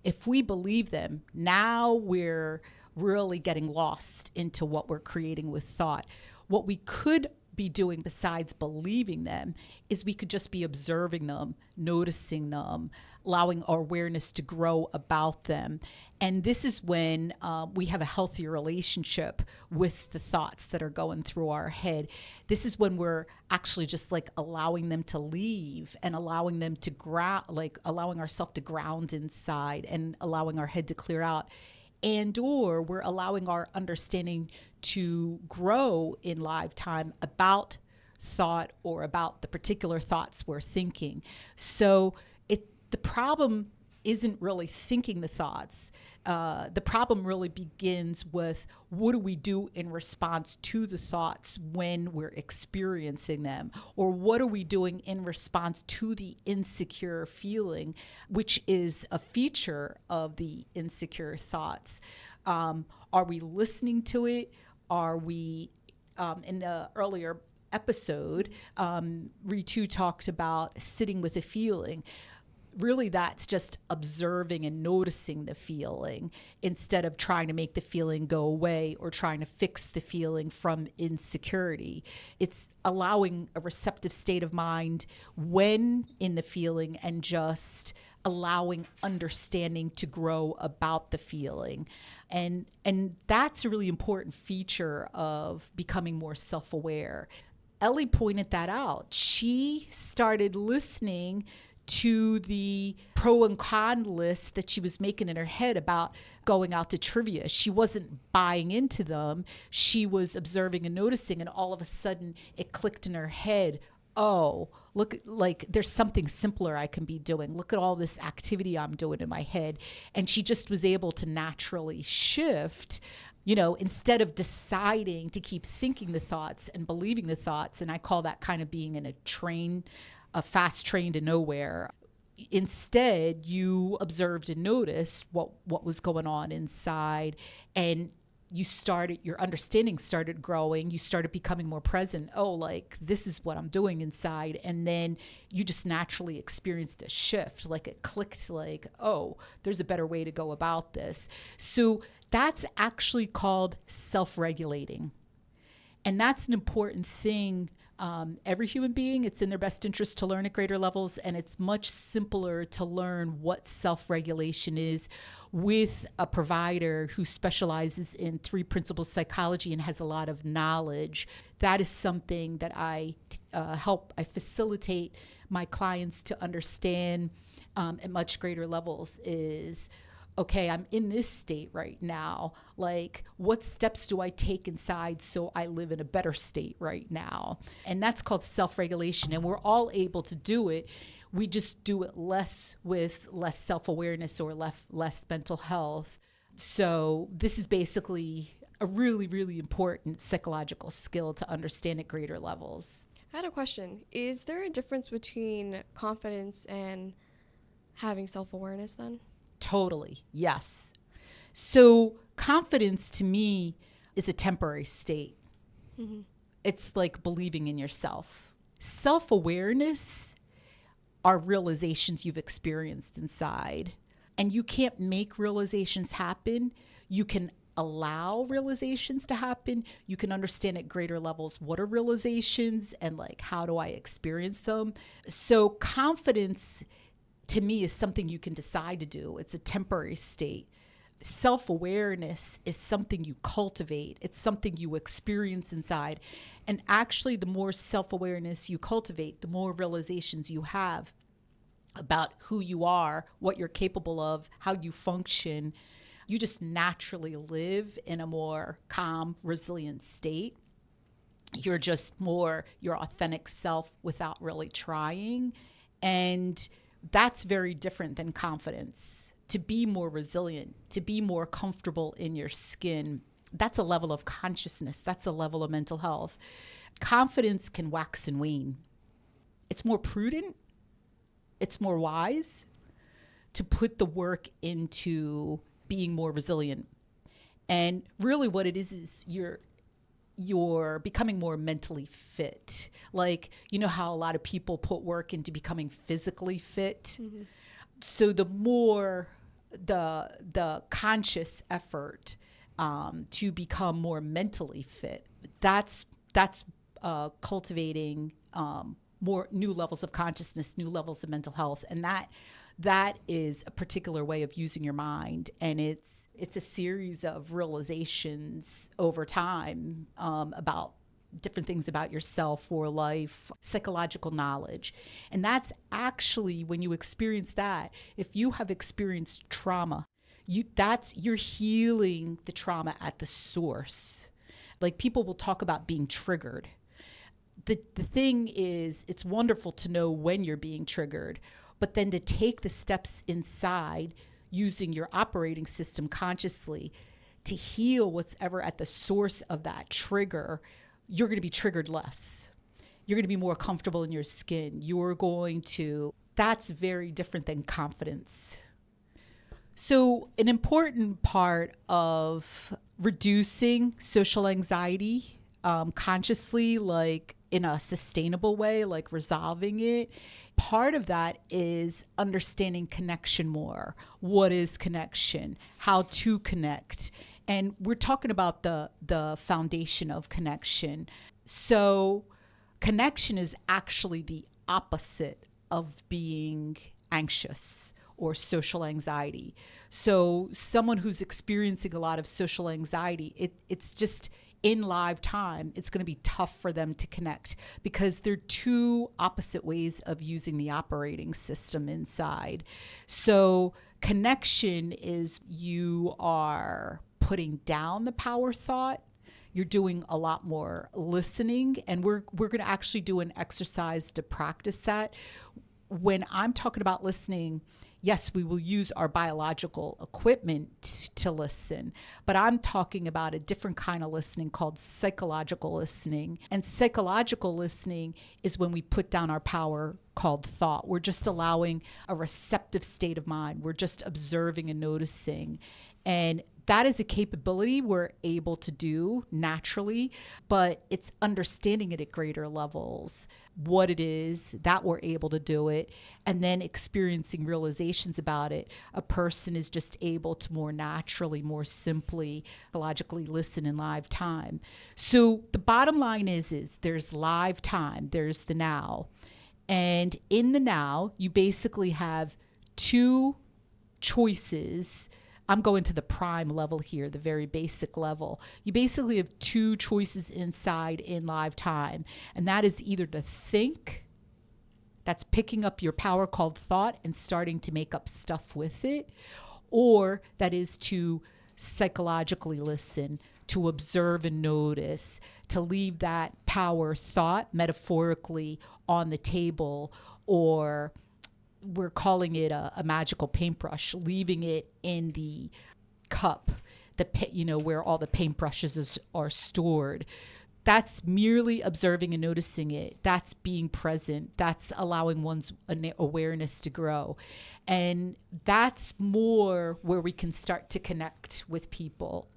If we believe them, now we're really getting lost into what we're creating with thought. What we could be doing besides believing them is we could just be observing them, noticing them, allowing our awareness to grow about them. And this is when we have a healthier relationship with the thoughts that are going through our head. This is when we're actually just like allowing them to leave and allowing them to ground, like allowing ourselves to ground inside and allowing our head to clear out. And or we're allowing our understanding to grow in lifetime about thought or about the particular thoughts we're thinking. So the problem isn't really thinking the thoughts. The problem really begins with what do we do in response to the thoughts when we're experiencing them? Or what are we doing in response to the insecure feeling, which is a feature of the insecure thoughts? Are we listening to it? Are we, in the earlier episode, Ritu talked about sitting with a feeling. Really, that's just observing and noticing the feeling instead of trying to make the feeling go away or trying to fix the feeling from insecurity. It's allowing a receptive state of mind when in the feeling and just allowing understanding to grow about the feeling. And that's a really important feature of becoming more self-aware. Ellie pointed that out. She started listening to the pro and con list that she was making in her head about going out to trivia. She wasn't buying into them. She was observing and noticing, and all of a sudden it clicked in her head. Oh, look, like there's something simpler I can be doing. Look at all this activity I'm doing in my head. And she just was able to naturally shift, you know, instead of deciding to keep thinking the thoughts and believing the thoughts. And I call that kind of being in a fast train to nowhere. Instead, you observed and noticed what was going on inside, and your understanding started growing. You started becoming more present. Oh, like this is what I'm doing inside. And then you just naturally experienced a shift, like it clicked, like, oh, there's a better way to go about this. So that's actually called self-regulating. And that's an important thing. Every human being, it's in their best interest to learn at greater levels, and it's much simpler to learn what self-regulation is with a provider who specializes in 3 principles psychology and has a lot of knowledge. That is something that I facilitate my clients to understand at much greater levels is, okay, I'm in this state right now. Like, what steps do I take inside so I live in a better state right now? And that's called self-regulation. And we're all able to do it. We just do it less with less self-awareness or less mental health. So this is basically a really, really important psychological skill to understand at greater levels. I had a question. Is there a difference between confidence and having self-awareness then? Totally, yes. So confidence to me is a temporary state. Mm-hmm. It's like believing in yourself. Self-awareness are realizations you've experienced inside. And you can't make realizations happen. You can allow realizations to happen. You can understand at greater levels what are realizations and like how do I experience them. So confidence to me is something you can decide to do. It's a temporary state. self-awareness is something you cultivate. It's something you experience inside. And actually, the more self-awareness you cultivate, the more realizations you have about who you are, what you're capable of, how you function. You just naturally live in a more calm, resilient state. You're just more your authentic self without really trying. And that's very different than confidence. To be more resilient, to be more comfortable in your skin, that's a level of consciousness. That's a level of mental health. Confidence can wax and wane. It's more prudent. It's more wise to put the work into being more resilient. And really what it is you're becoming more mentally fit. Like, you know how a lot of people put work into becoming physically fit? Mm-hmm. So the more the conscious effort to become more mentally fit, that's cultivating more new levels of consciousness, new levels of mental health. And that is a particular way of using your mind. And it's a series of realizations over time about different things about yourself or life, psychological knowledge. And that's actually, when you experience that, if you have experienced trauma, you're healing the trauma at the source. Like, people will talk about being triggered. The thing is, it's wonderful to know when you're being triggered, but then to take the steps inside using your operating system consciously to heal what's ever at the source of that trigger, you're going to be triggered less. You're going to be more comfortable in your skin. That's very different than confidence. So an important part of reducing social anxiety consciously, like in a sustainable way, like resolving it, part of that is understanding connection more. What is connection? How to connect? And we're talking about the foundation of connection. So connection is actually the opposite of being anxious or social anxiety. So someone who's experiencing a lot of social anxiety, it's just in live time, it's going to be tough for them to connect because they're two opposite ways of using the operating system inside. So connection is you are putting down the power thought. You're doing a lot more listening, and we're going to actually do an exercise to practice that. When I'm talking about listening, yes, we will use our biological equipment to listen, but I'm talking about a different kind of listening called psychological listening. And psychological listening is when we put down our power called thought. We're just allowing a receptive state of mind. We're just observing and noticing. And that is a capability we're able to do naturally, but it's understanding it at greater levels, what it is that we're able to do it, and then experiencing realizations about it. A person is just able to more naturally, more simply, logically listen in live time. So the bottom line is there's live time, there's the now. And in the now, you basically have two choices. I'm going to the prime level here, the very basic level. You basically have two choices inside in live time, and that is either to think, that's picking up your power called thought and starting to make up stuff with it, or that is to psychologically listen, to observe and notice, to leave that power thought metaphorically on the table, or we're calling it a magical paintbrush, leaving it in the cup, where all the paintbrushes are stored. That's merely observing and noticing it. That's being present. That's allowing one's awareness to grow. And that's more where we can start to connect with people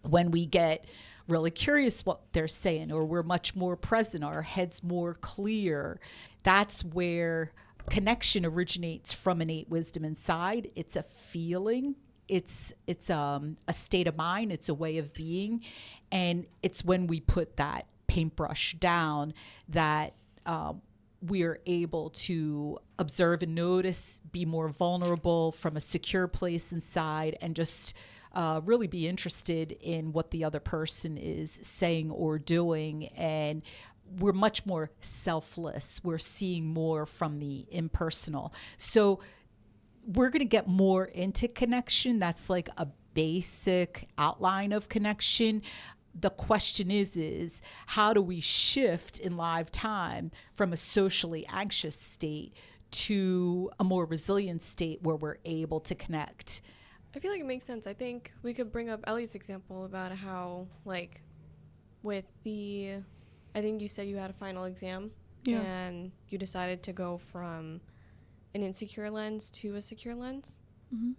when we get really curious what they're saying, or we're much more present, our head's more clear. That's where connection originates from innate wisdom inside. It's a feeling. It's a state of mind. It's a way of being. And it's when we put that paintbrush down that we are able to observe and notice, be more vulnerable from a secure place inside, and just really be interested in what the other person is saying or doing. And we're much more selfless. We're seeing more from the impersonal. So we're going to get more into connection. That's like a basic outline of connection. The question is how do we shift in live time from a socially anxious state to a more resilient state where we're able to connect? I feel like it makes sense. I think we could bring up Ellie's example about how, like, with the, I think you said you had a final exam, Yeah. and you decided to go from an insecure lens to a secure lens. Mm-hmm.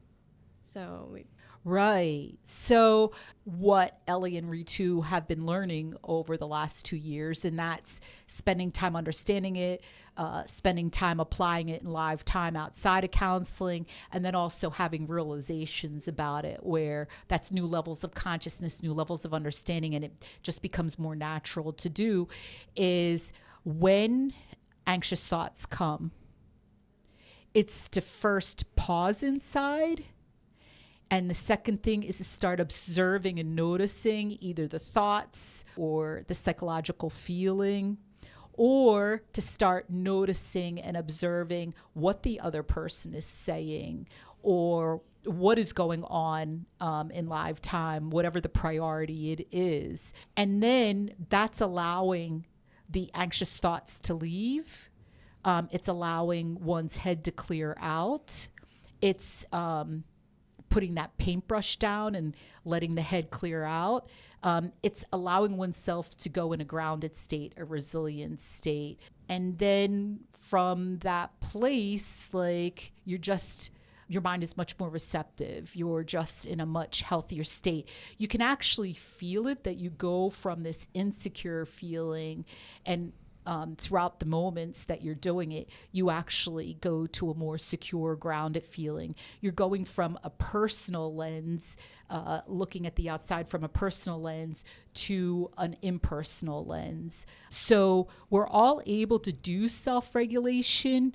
So Right. So what Ellie and Ritu have been learning over the last 2 years, and that's spending time understanding it, spending time applying it in live time outside of counseling, and then also having realizations about it where that's new levels of consciousness, new levels of understanding, and it just becomes more natural to do, is when anxious thoughts come, it's to first pause inside. And the second thing is to start observing and noticing either the thoughts or the psychological feeling, or to start noticing and observing what the other person is saying or what is going on in live time, whatever the priority it is. And then that's allowing the anxious thoughts to leave. It's allowing one's head to clear out. It's putting that paintbrush down and letting the head clear out. It's allowing oneself to go in a grounded state, a resilient state. And then from that place, like your mind is much more receptive. You're just in a much healthier state. You can actually feel it, that you go from this insecure feeling, and throughout the moments that you're doing it, you actually go to a more secure, grounded feeling. You're going from a personal lens, looking at the outside from a personal lens, to an impersonal lens. So we're all able to do self-regulation.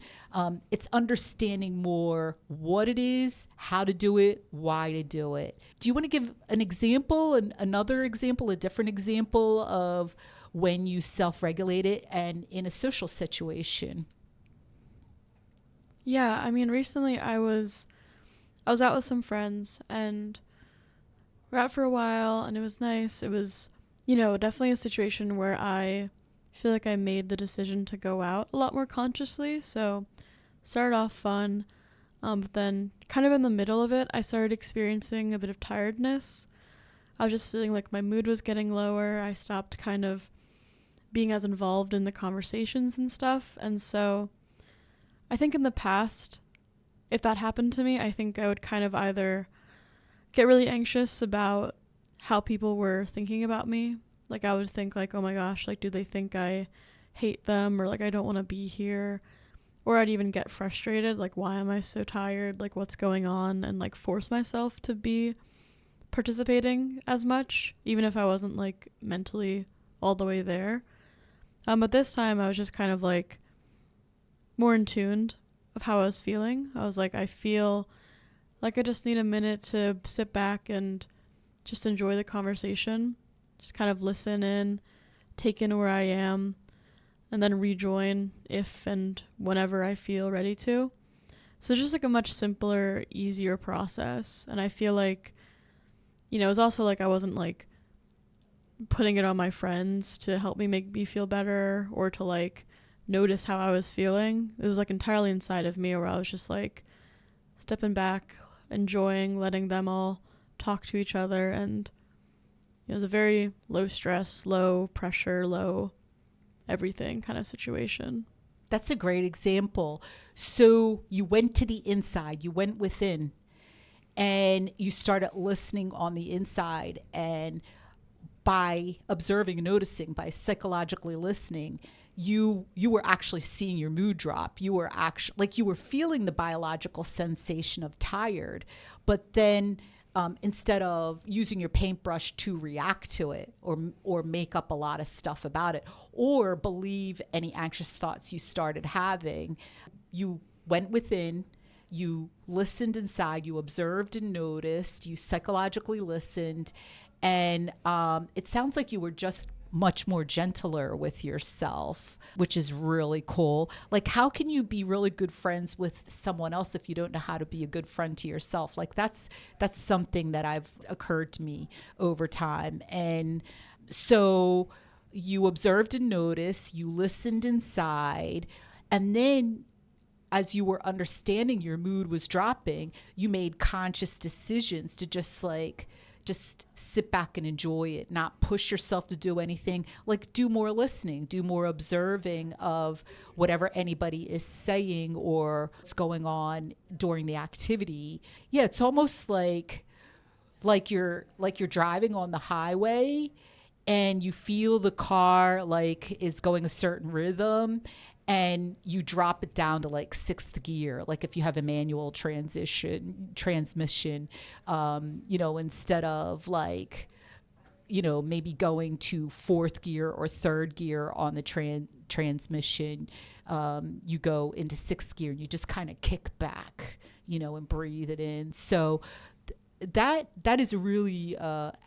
It's understanding more what it is, how to do it, why to do it. Do you want to give an example, another example, a different example of when you self-regulate it and in a social situation? Yeah, I mean, recently I was out with some friends, and we're out for a while, and it was nice. It was, definitely a situation where I feel like I made the decision to go out a lot more consciously. So started off fun, but then kind of in the middle of it, I started experiencing a bit of tiredness. I was just feeling like my mood was getting lower. I stopped kind of being as involved in the conversations and stuff. And so I think in the past, if that happened to me, I think I would kind of either get really anxious about how people were thinking about me. Like I would think like, oh my gosh, like do they think I hate them, or like I don't want to be here? Or I'd even get frustrated, like why am I so tired? Like what's going on? And like force myself to be participating as much, even if I wasn't like mentally all the way there. But this time I was just kind of like more in tune of how I was feeling. I was like, I feel like I just need a minute to sit back and just enjoy the conversation, just kind of listen in, take in where I am, and then rejoin if and whenever I feel ready to. So just like a much simpler, easier process. And I feel like, it was also like I wasn't like putting it on my friends to help me make me feel better or to like notice how I was feeling. It was like entirely inside of me, where I was just like stepping back, enjoying, letting them all talk to each other. And it was a very low stress, low pressure, low everything kind of situation. That's a great example. So you went to the inside, you went within, and you started listening on the inside. And by observing and noticing, by psychologically listening, you were actually seeing your mood drop. You were actually like you were feeling the biological sensation of tired, but then instead of using your paintbrush to react to it or make up a lot of stuff about it or believe any anxious thoughts you started having, you went within, you listened inside, you observed and noticed, you psychologically listened, and it sounds like you were just much more gentler with yourself, which is really cool. Like, how can you be really good friends with someone else if you don't know how to be a good friend to yourself? Like, that's something that I've occurred to me over time. And so you observed and noticed, you listened inside, and then as you were understanding your mood was dropping, you made conscious decisions to just sit back and enjoy it, not push yourself to do anything. Like, do more listening, do more observing of whatever anybody is saying or what's going on during the activity. Yeah, it's almost like you're driving on the highway and you feel the car like is going a certain rhythm, and you drop it down to like sixth gear, like if you have a manual transmission, instead of like, maybe going to fourth gear or third gear on the transmission, you go into sixth gear and you just kind of kick back, and breathe it in. So that is a really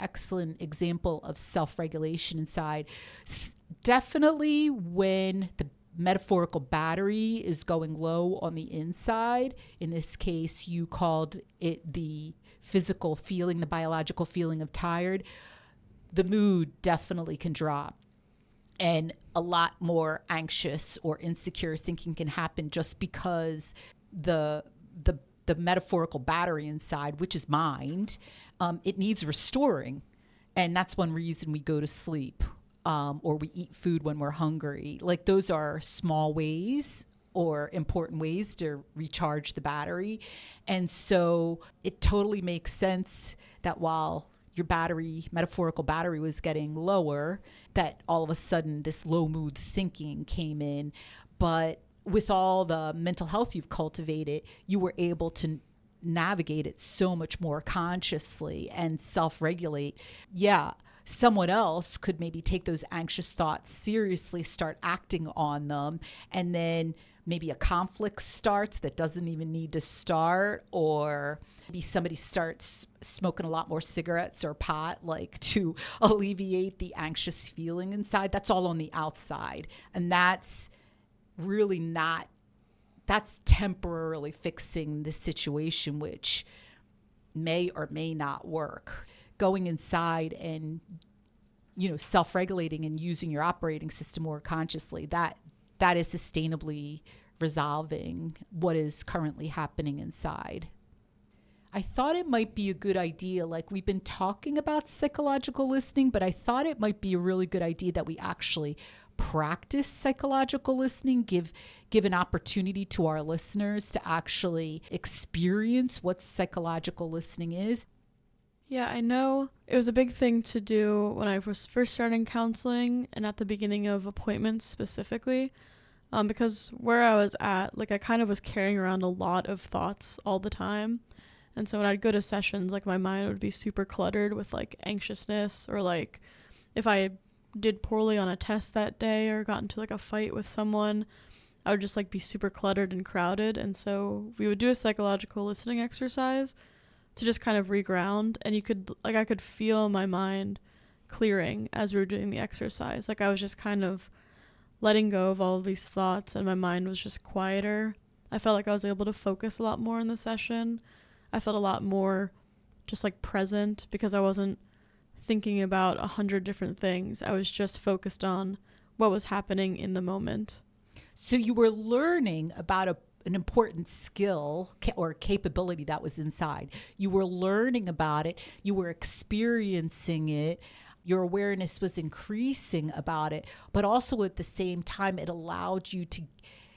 excellent example of self-regulation inside. Definitely when the metaphorical battery is going low on the inside, in this case you called it the physical feeling, the biological feeling of tired, the mood definitely can drop, and a lot more anxious or insecure thinking can happen just because the metaphorical battery inside, which is mind, it needs restoring. And that's one reason we go to sleep, or we eat food when we're hungry. Like, those are small ways or important ways to recharge the battery. And so it totally makes sense that while your metaphorical battery was getting lower, that all of a sudden this low mood thinking came in. But with all the mental health you've cultivated, you were able to navigate it so much more consciously and self-regulate. Yeah, someone else could maybe take those anxious thoughts seriously, start acting on them, and then maybe a conflict starts that doesn't even need to start, or maybe somebody starts smoking a lot more cigarettes or pot, like to alleviate the anxious feeling inside. That's all on the outside. And that's really not, that's temporarily fixing the situation, which may or may not work. Going inside and, self-regulating and using your operating system more consciously, that is sustainably resolving what is currently happening inside. I thought it might be a good idea, like we've been talking about psychological listening, but I thought it might be a really good idea that we actually practice psychological listening, give an opportunity to our listeners to actually experience what psychological listening is. Yeah, I know it was a big thing to do when I was first starting counseling and at the beginning of appointments specifically, because where I was at, like, I kind of was carrying around a lot of thoughts all the time. And so when I'd go to sessions, like, my mind would be super cluttered with like anxiousness, or like if I did poorly on a test that day or got into like a fight with someone, I would just like be super cluttered and crowded. And so we would do a psychological listening exercise to just kind of reground, and I could feel my mind clearing as we were doing the exercise. Like, I was just kind of letting go of all of these thoughts and my mind was just quieter. I felt like I was able to focus a lot more in the session. I felt a lot more just like present because I wasn't thinking about 100 different things. I was just focused on what was happening in the moment. So you were learning about an important skill or capability that was inside. You were learning about it. You were experiencing it. Your awareness was increasing about it. But also at the same time, it allowed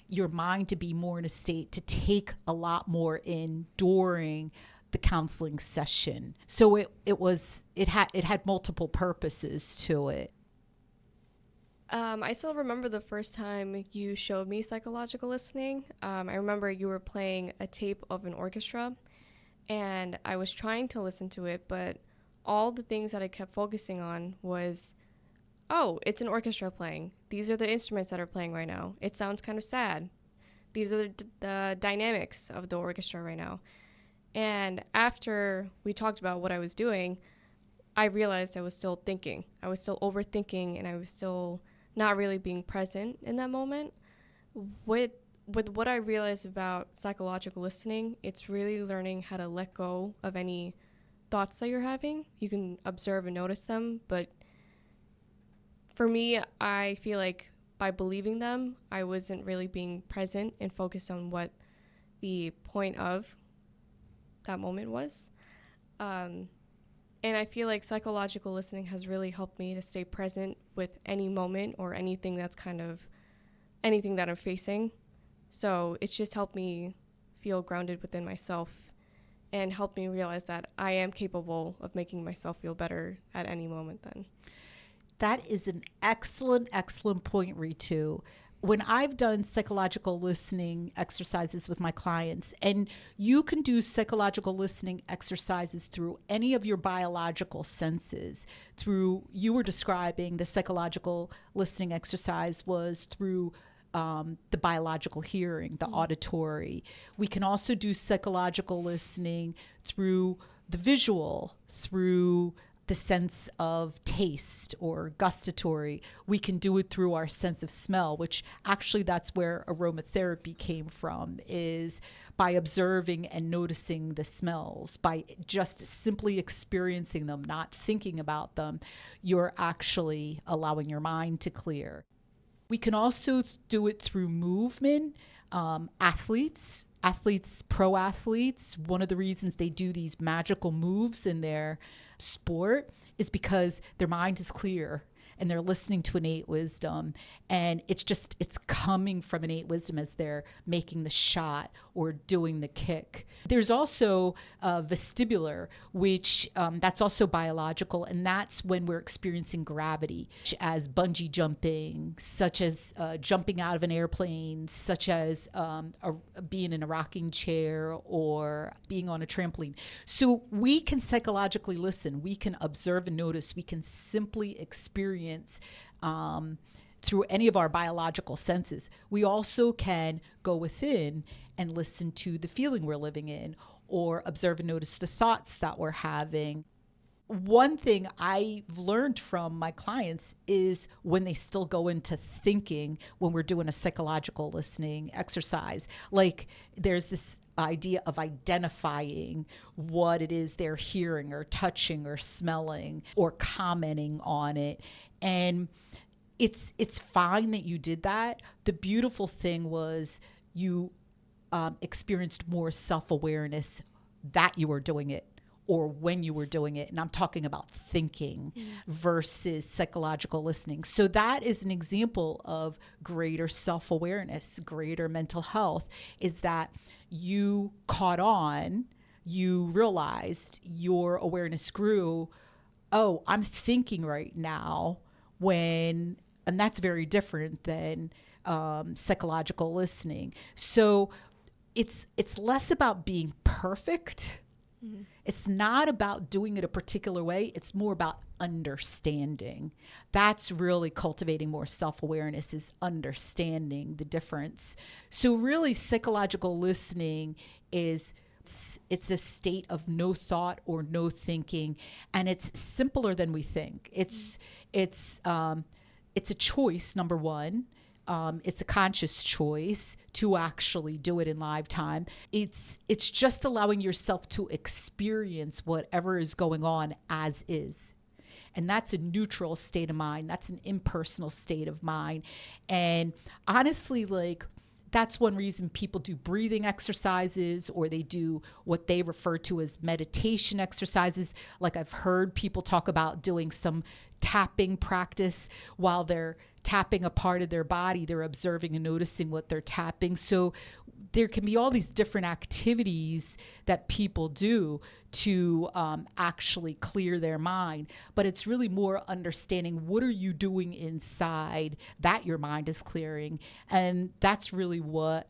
your mind to be more in a state to take a lot more in during the counseling session. So it had multiple purposes to it. I still remember the first time you showed me psychological listening. I remember you were playing a tape of an orchestra, and I was trying to listen to it, but all the things that I kept focusing on was, oh, it's an orchestra playing. These are the instruments that are playing right now. It sounds kind of sad. these are the dynamics of the orchestra right now. And after we talked about what I was doing, I realized I was still thinking. I was still overthinking, and I was still not really being present in that moment. With what I realized about psychological listening, it's really learning how to let go of any thoughts that you're having. You can observe and notice them, but for me, I feel like by believing them, I wasn't really being present and focused on what the point of that moment was. And I feel like psychological listening has really helped me to stay present with any moment or anything that's kind of anything that I'm facing. So it's just helped me feel grounded within myself and helped me realize that I am capable of making myself feel better at any moment then. That is an excellent, excellent point, Ritu. When I've done psychological listening exercises with my clients, and you can do psychological listening exercises through any of your biological senses, you were describing the psychological listening exercise was through the biological hearing, the auditory. We can also do psychological listening through the visual, through the sense of taste or gustatory. We can do it through our sense of smell, which actually that's where aromatherapy came from, is by observing and noticing the smells, by just simply experiencing them, not thinking about them, you're actually allowing your mind to clear. We can also do it through movement. Athletes, pro athletes, one of the reasons they do these magical moves in their sport is because their mind is clear and they're listening to innate wisdom, and it's coming from innate wisdom as they're making the shot or doing the kick. There's also vestibular, which that's also biological, and that's when we're experiencing gravity, such as bungee jumping, such as jumping out of an airplane, such as being in a rocking chair or being on a trampoline. So we can psychologically listen, we can observe and notice, we can simply experience through any of our biological senses. We also can go within and listen to the feeling we're living in, or observe and notice the thoughts that we're having. One thing I've learned from my clients is when they still go into thinking when we're doing a psychological listening exercise. Like there's this idea of identifying what it is they're hearing or touching or smelling or commenting on it. And it's fine that you did that. The beautiful thing was you experienced more self-awareness that you were doing it or when you were doing it. And I'm talking about thinking versus psychological listening. So that is an example of greater self-awareness, greater mental health, is that you caught on, you realized your awareness grew. Oh, I'm thinking right now and that's very different than psychological listening. So it's less about being perfect. Mm-hmm. It's not about doing it a particular way. It's more about understanding. That's really cultivating more self-awareness, is understanding the difference. So really psychological listening is it's a state of no thought or no thinking, and it's simpler than we think. It's a choice, number one. It's a conscious choice to actually do it in live time. It's just allowing yourself to experience whatever is going on as is. And that's a neutral state of mind. That's an impersonal state of mind. And honestly, that's one reason people do breathing exercises, or they do what they refer to as meditation exercises. Like I've heard people talk about doing some tapping practice while they're tapping a part of their body. They're observing and noticing what they're tapping. So there can be all these different activities that people do to actually clear their mind. But it's really more understanding what are you doing inside that your mind is clearing. And that's really what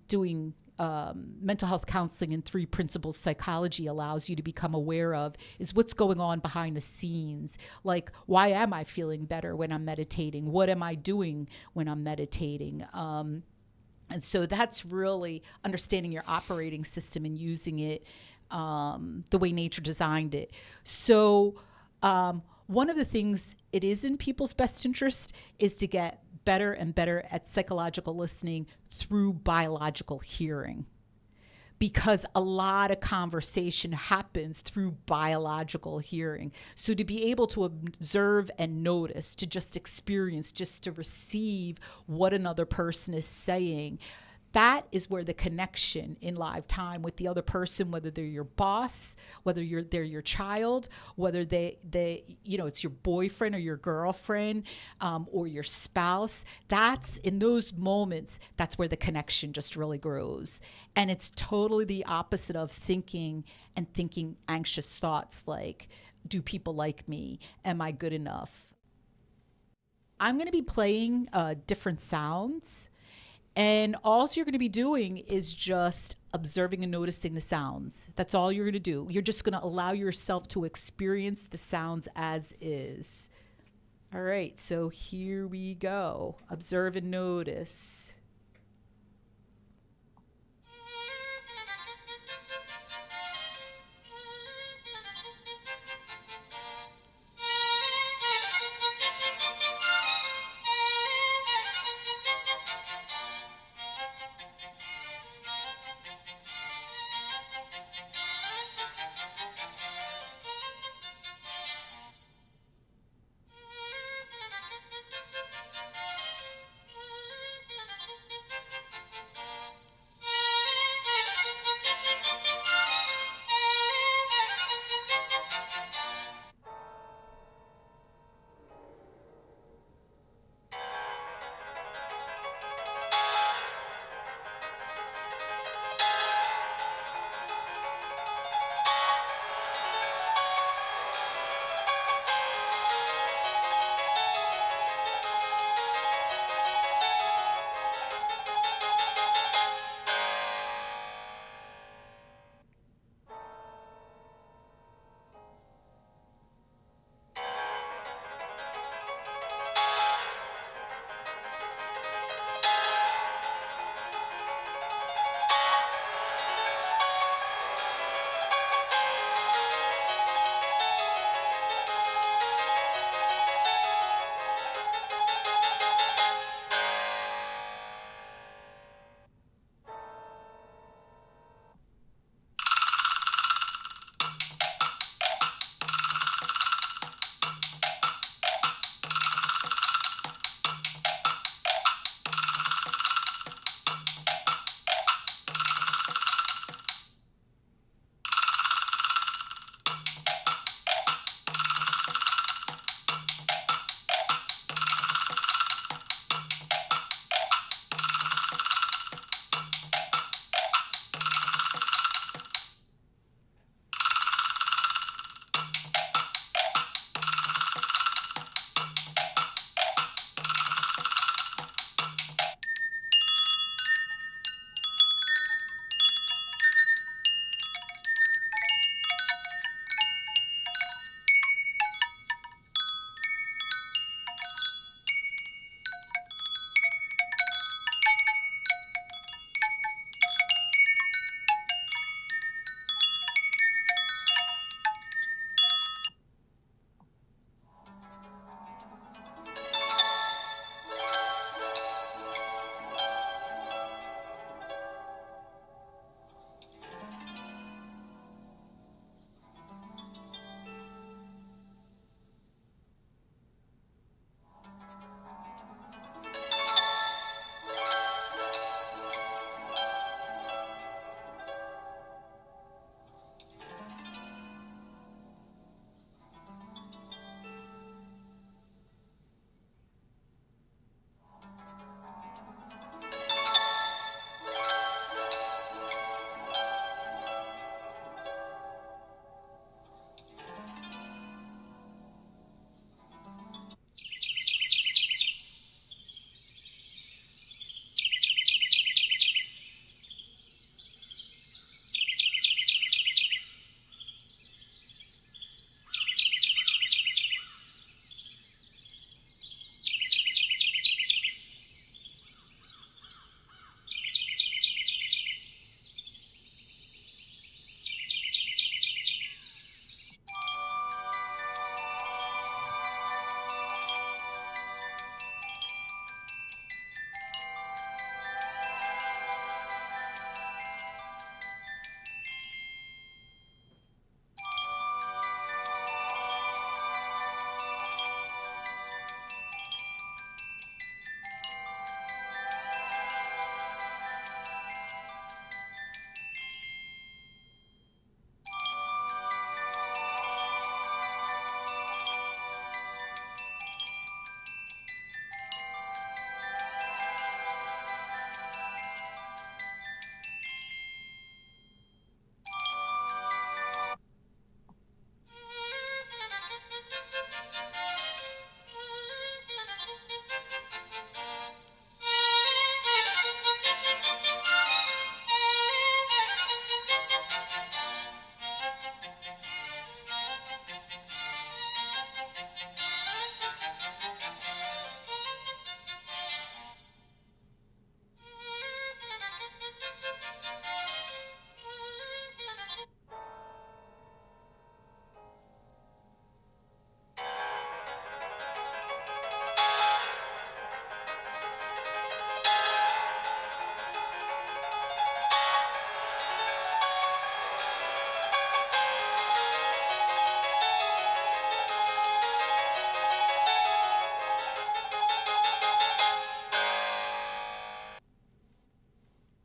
doing mental health counseling in 3 principles psychology allows you to become aware of, is what's going on behind the scenes. Like, why am I feeling better when I'm meditating? What am I doing when I'm meditating? And so that's really understanding your operating system and using it the way nature designed it. So, one of the things it is in people's best interest is to get better and better at psychological listening through biological hearing, because a lot of conversation happens through biological hearing. So to be able to observe and notice, to just experience, just to receive what another person is saying, that is where the connection in live time with the other person, whether they're your boss, whether they're your child, whether it's your boyfriend or your girlfriend, or your spouse, that's in those moments, that's where the connection just really grows. And it's totally the opposite of thinking anxious thoughts like, do people like me? Am I good enough? I'm going to be playing different sounds. And all you're going to be doing is just observing and noticing the sounds. That's all you're going to do. You're just going to allow yourself to experience the sounds as is. All right, so here we go. Observe and notice.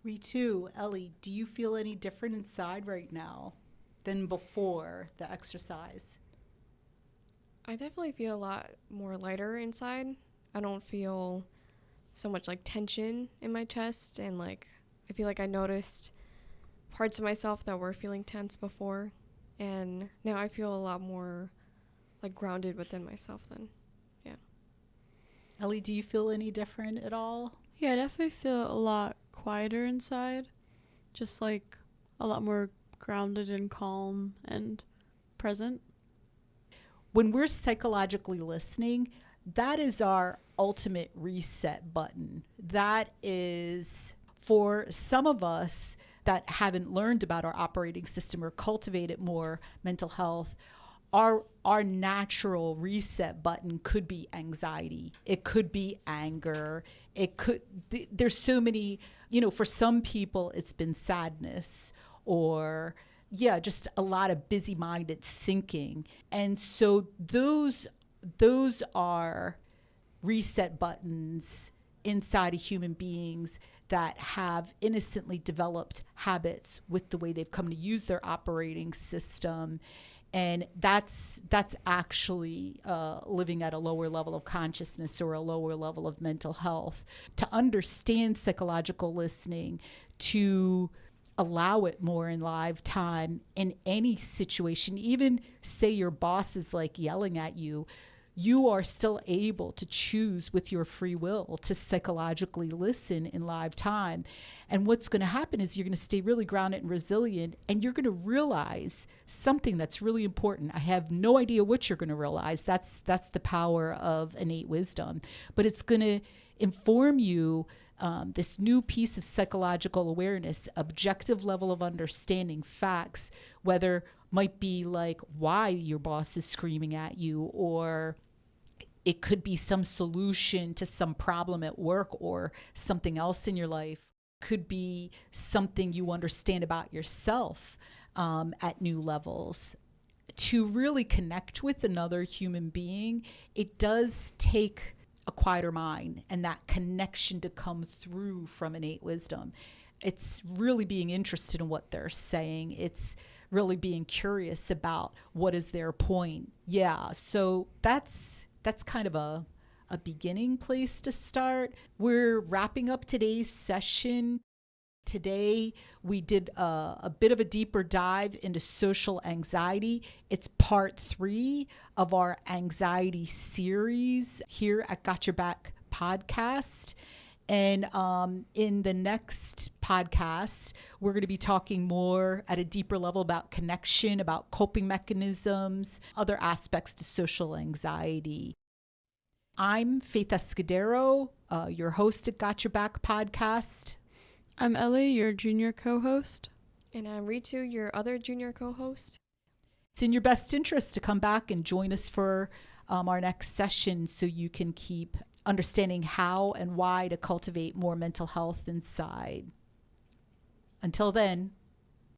Ritu, Ellie, do you feel any different inside right now than before the exercise? I definitely feel a lot more lighter inside. I don't feel so much like tension in my chest, and like I feel like I noticed parts of myself that were feeling tense before, and now I feel a lot more like grounded within myself then. Yeah. Ellie, do you feel any different at all? Yeah, I definitely feel a lot quieter inside. Just like a lot more grounded and calm and present. When we're psychologically listening, that is our ultimate reset button. That is, for some of us that haven't learned about our operating system or cultivated more mental health, our natural reset button could be anxiety. It could be anger. There's so many, for some people it's been sadness, or just a lot of busy-minded thinking. And so those are reset buttons inside of human beings that have innocently developed habits with the way they've come to use their operating system. And that's actually living at a lower level of consciousness or a lower level of mental health. To understand psychological listening, to allow it more in live time in any situation, even say your boss is like yelling at you, you are still able to choose with your free will to psychologically listen in live time. And what's going to happen is you're going to stay really grounded and resilient, and you're going to realize something that's really important. I have no idea what you're going to realize. That's the power of innate wisdom. But it's going to inform you this new piece of psychological awareness, objective level of understanding, facts, whether might be like why your boss is screaming at you, or it could be some solution to some problem at work or something else in your life. Could be something you understand about yourself at new levels. To really connect with another human being, it does take a quieter mind and that connection to come through from innate wisdom. It's really being interested in what they're saying. It's really being curious about what is their point. Yeah, so that's kind of a beginning place to start. We're wrapping up today's session. Today, we did a bit of a deeper dive into social anxiety. It's part 3 of our anxiety series here at Got Your Back podcast. And in the next podcast, we're going to be talking more at a deeper level about connection, about coping mechanisms, other aspects to social anxiety. I'm Faith Escudero, your host at Got Your Back podcast. I'm Ellie, your junior co-host. And I'm Ritu, your other junior co-host. It's in your best interest to come back and join us for our next session so you can keep understanding how and why to cultivate more mental health inside. Until then,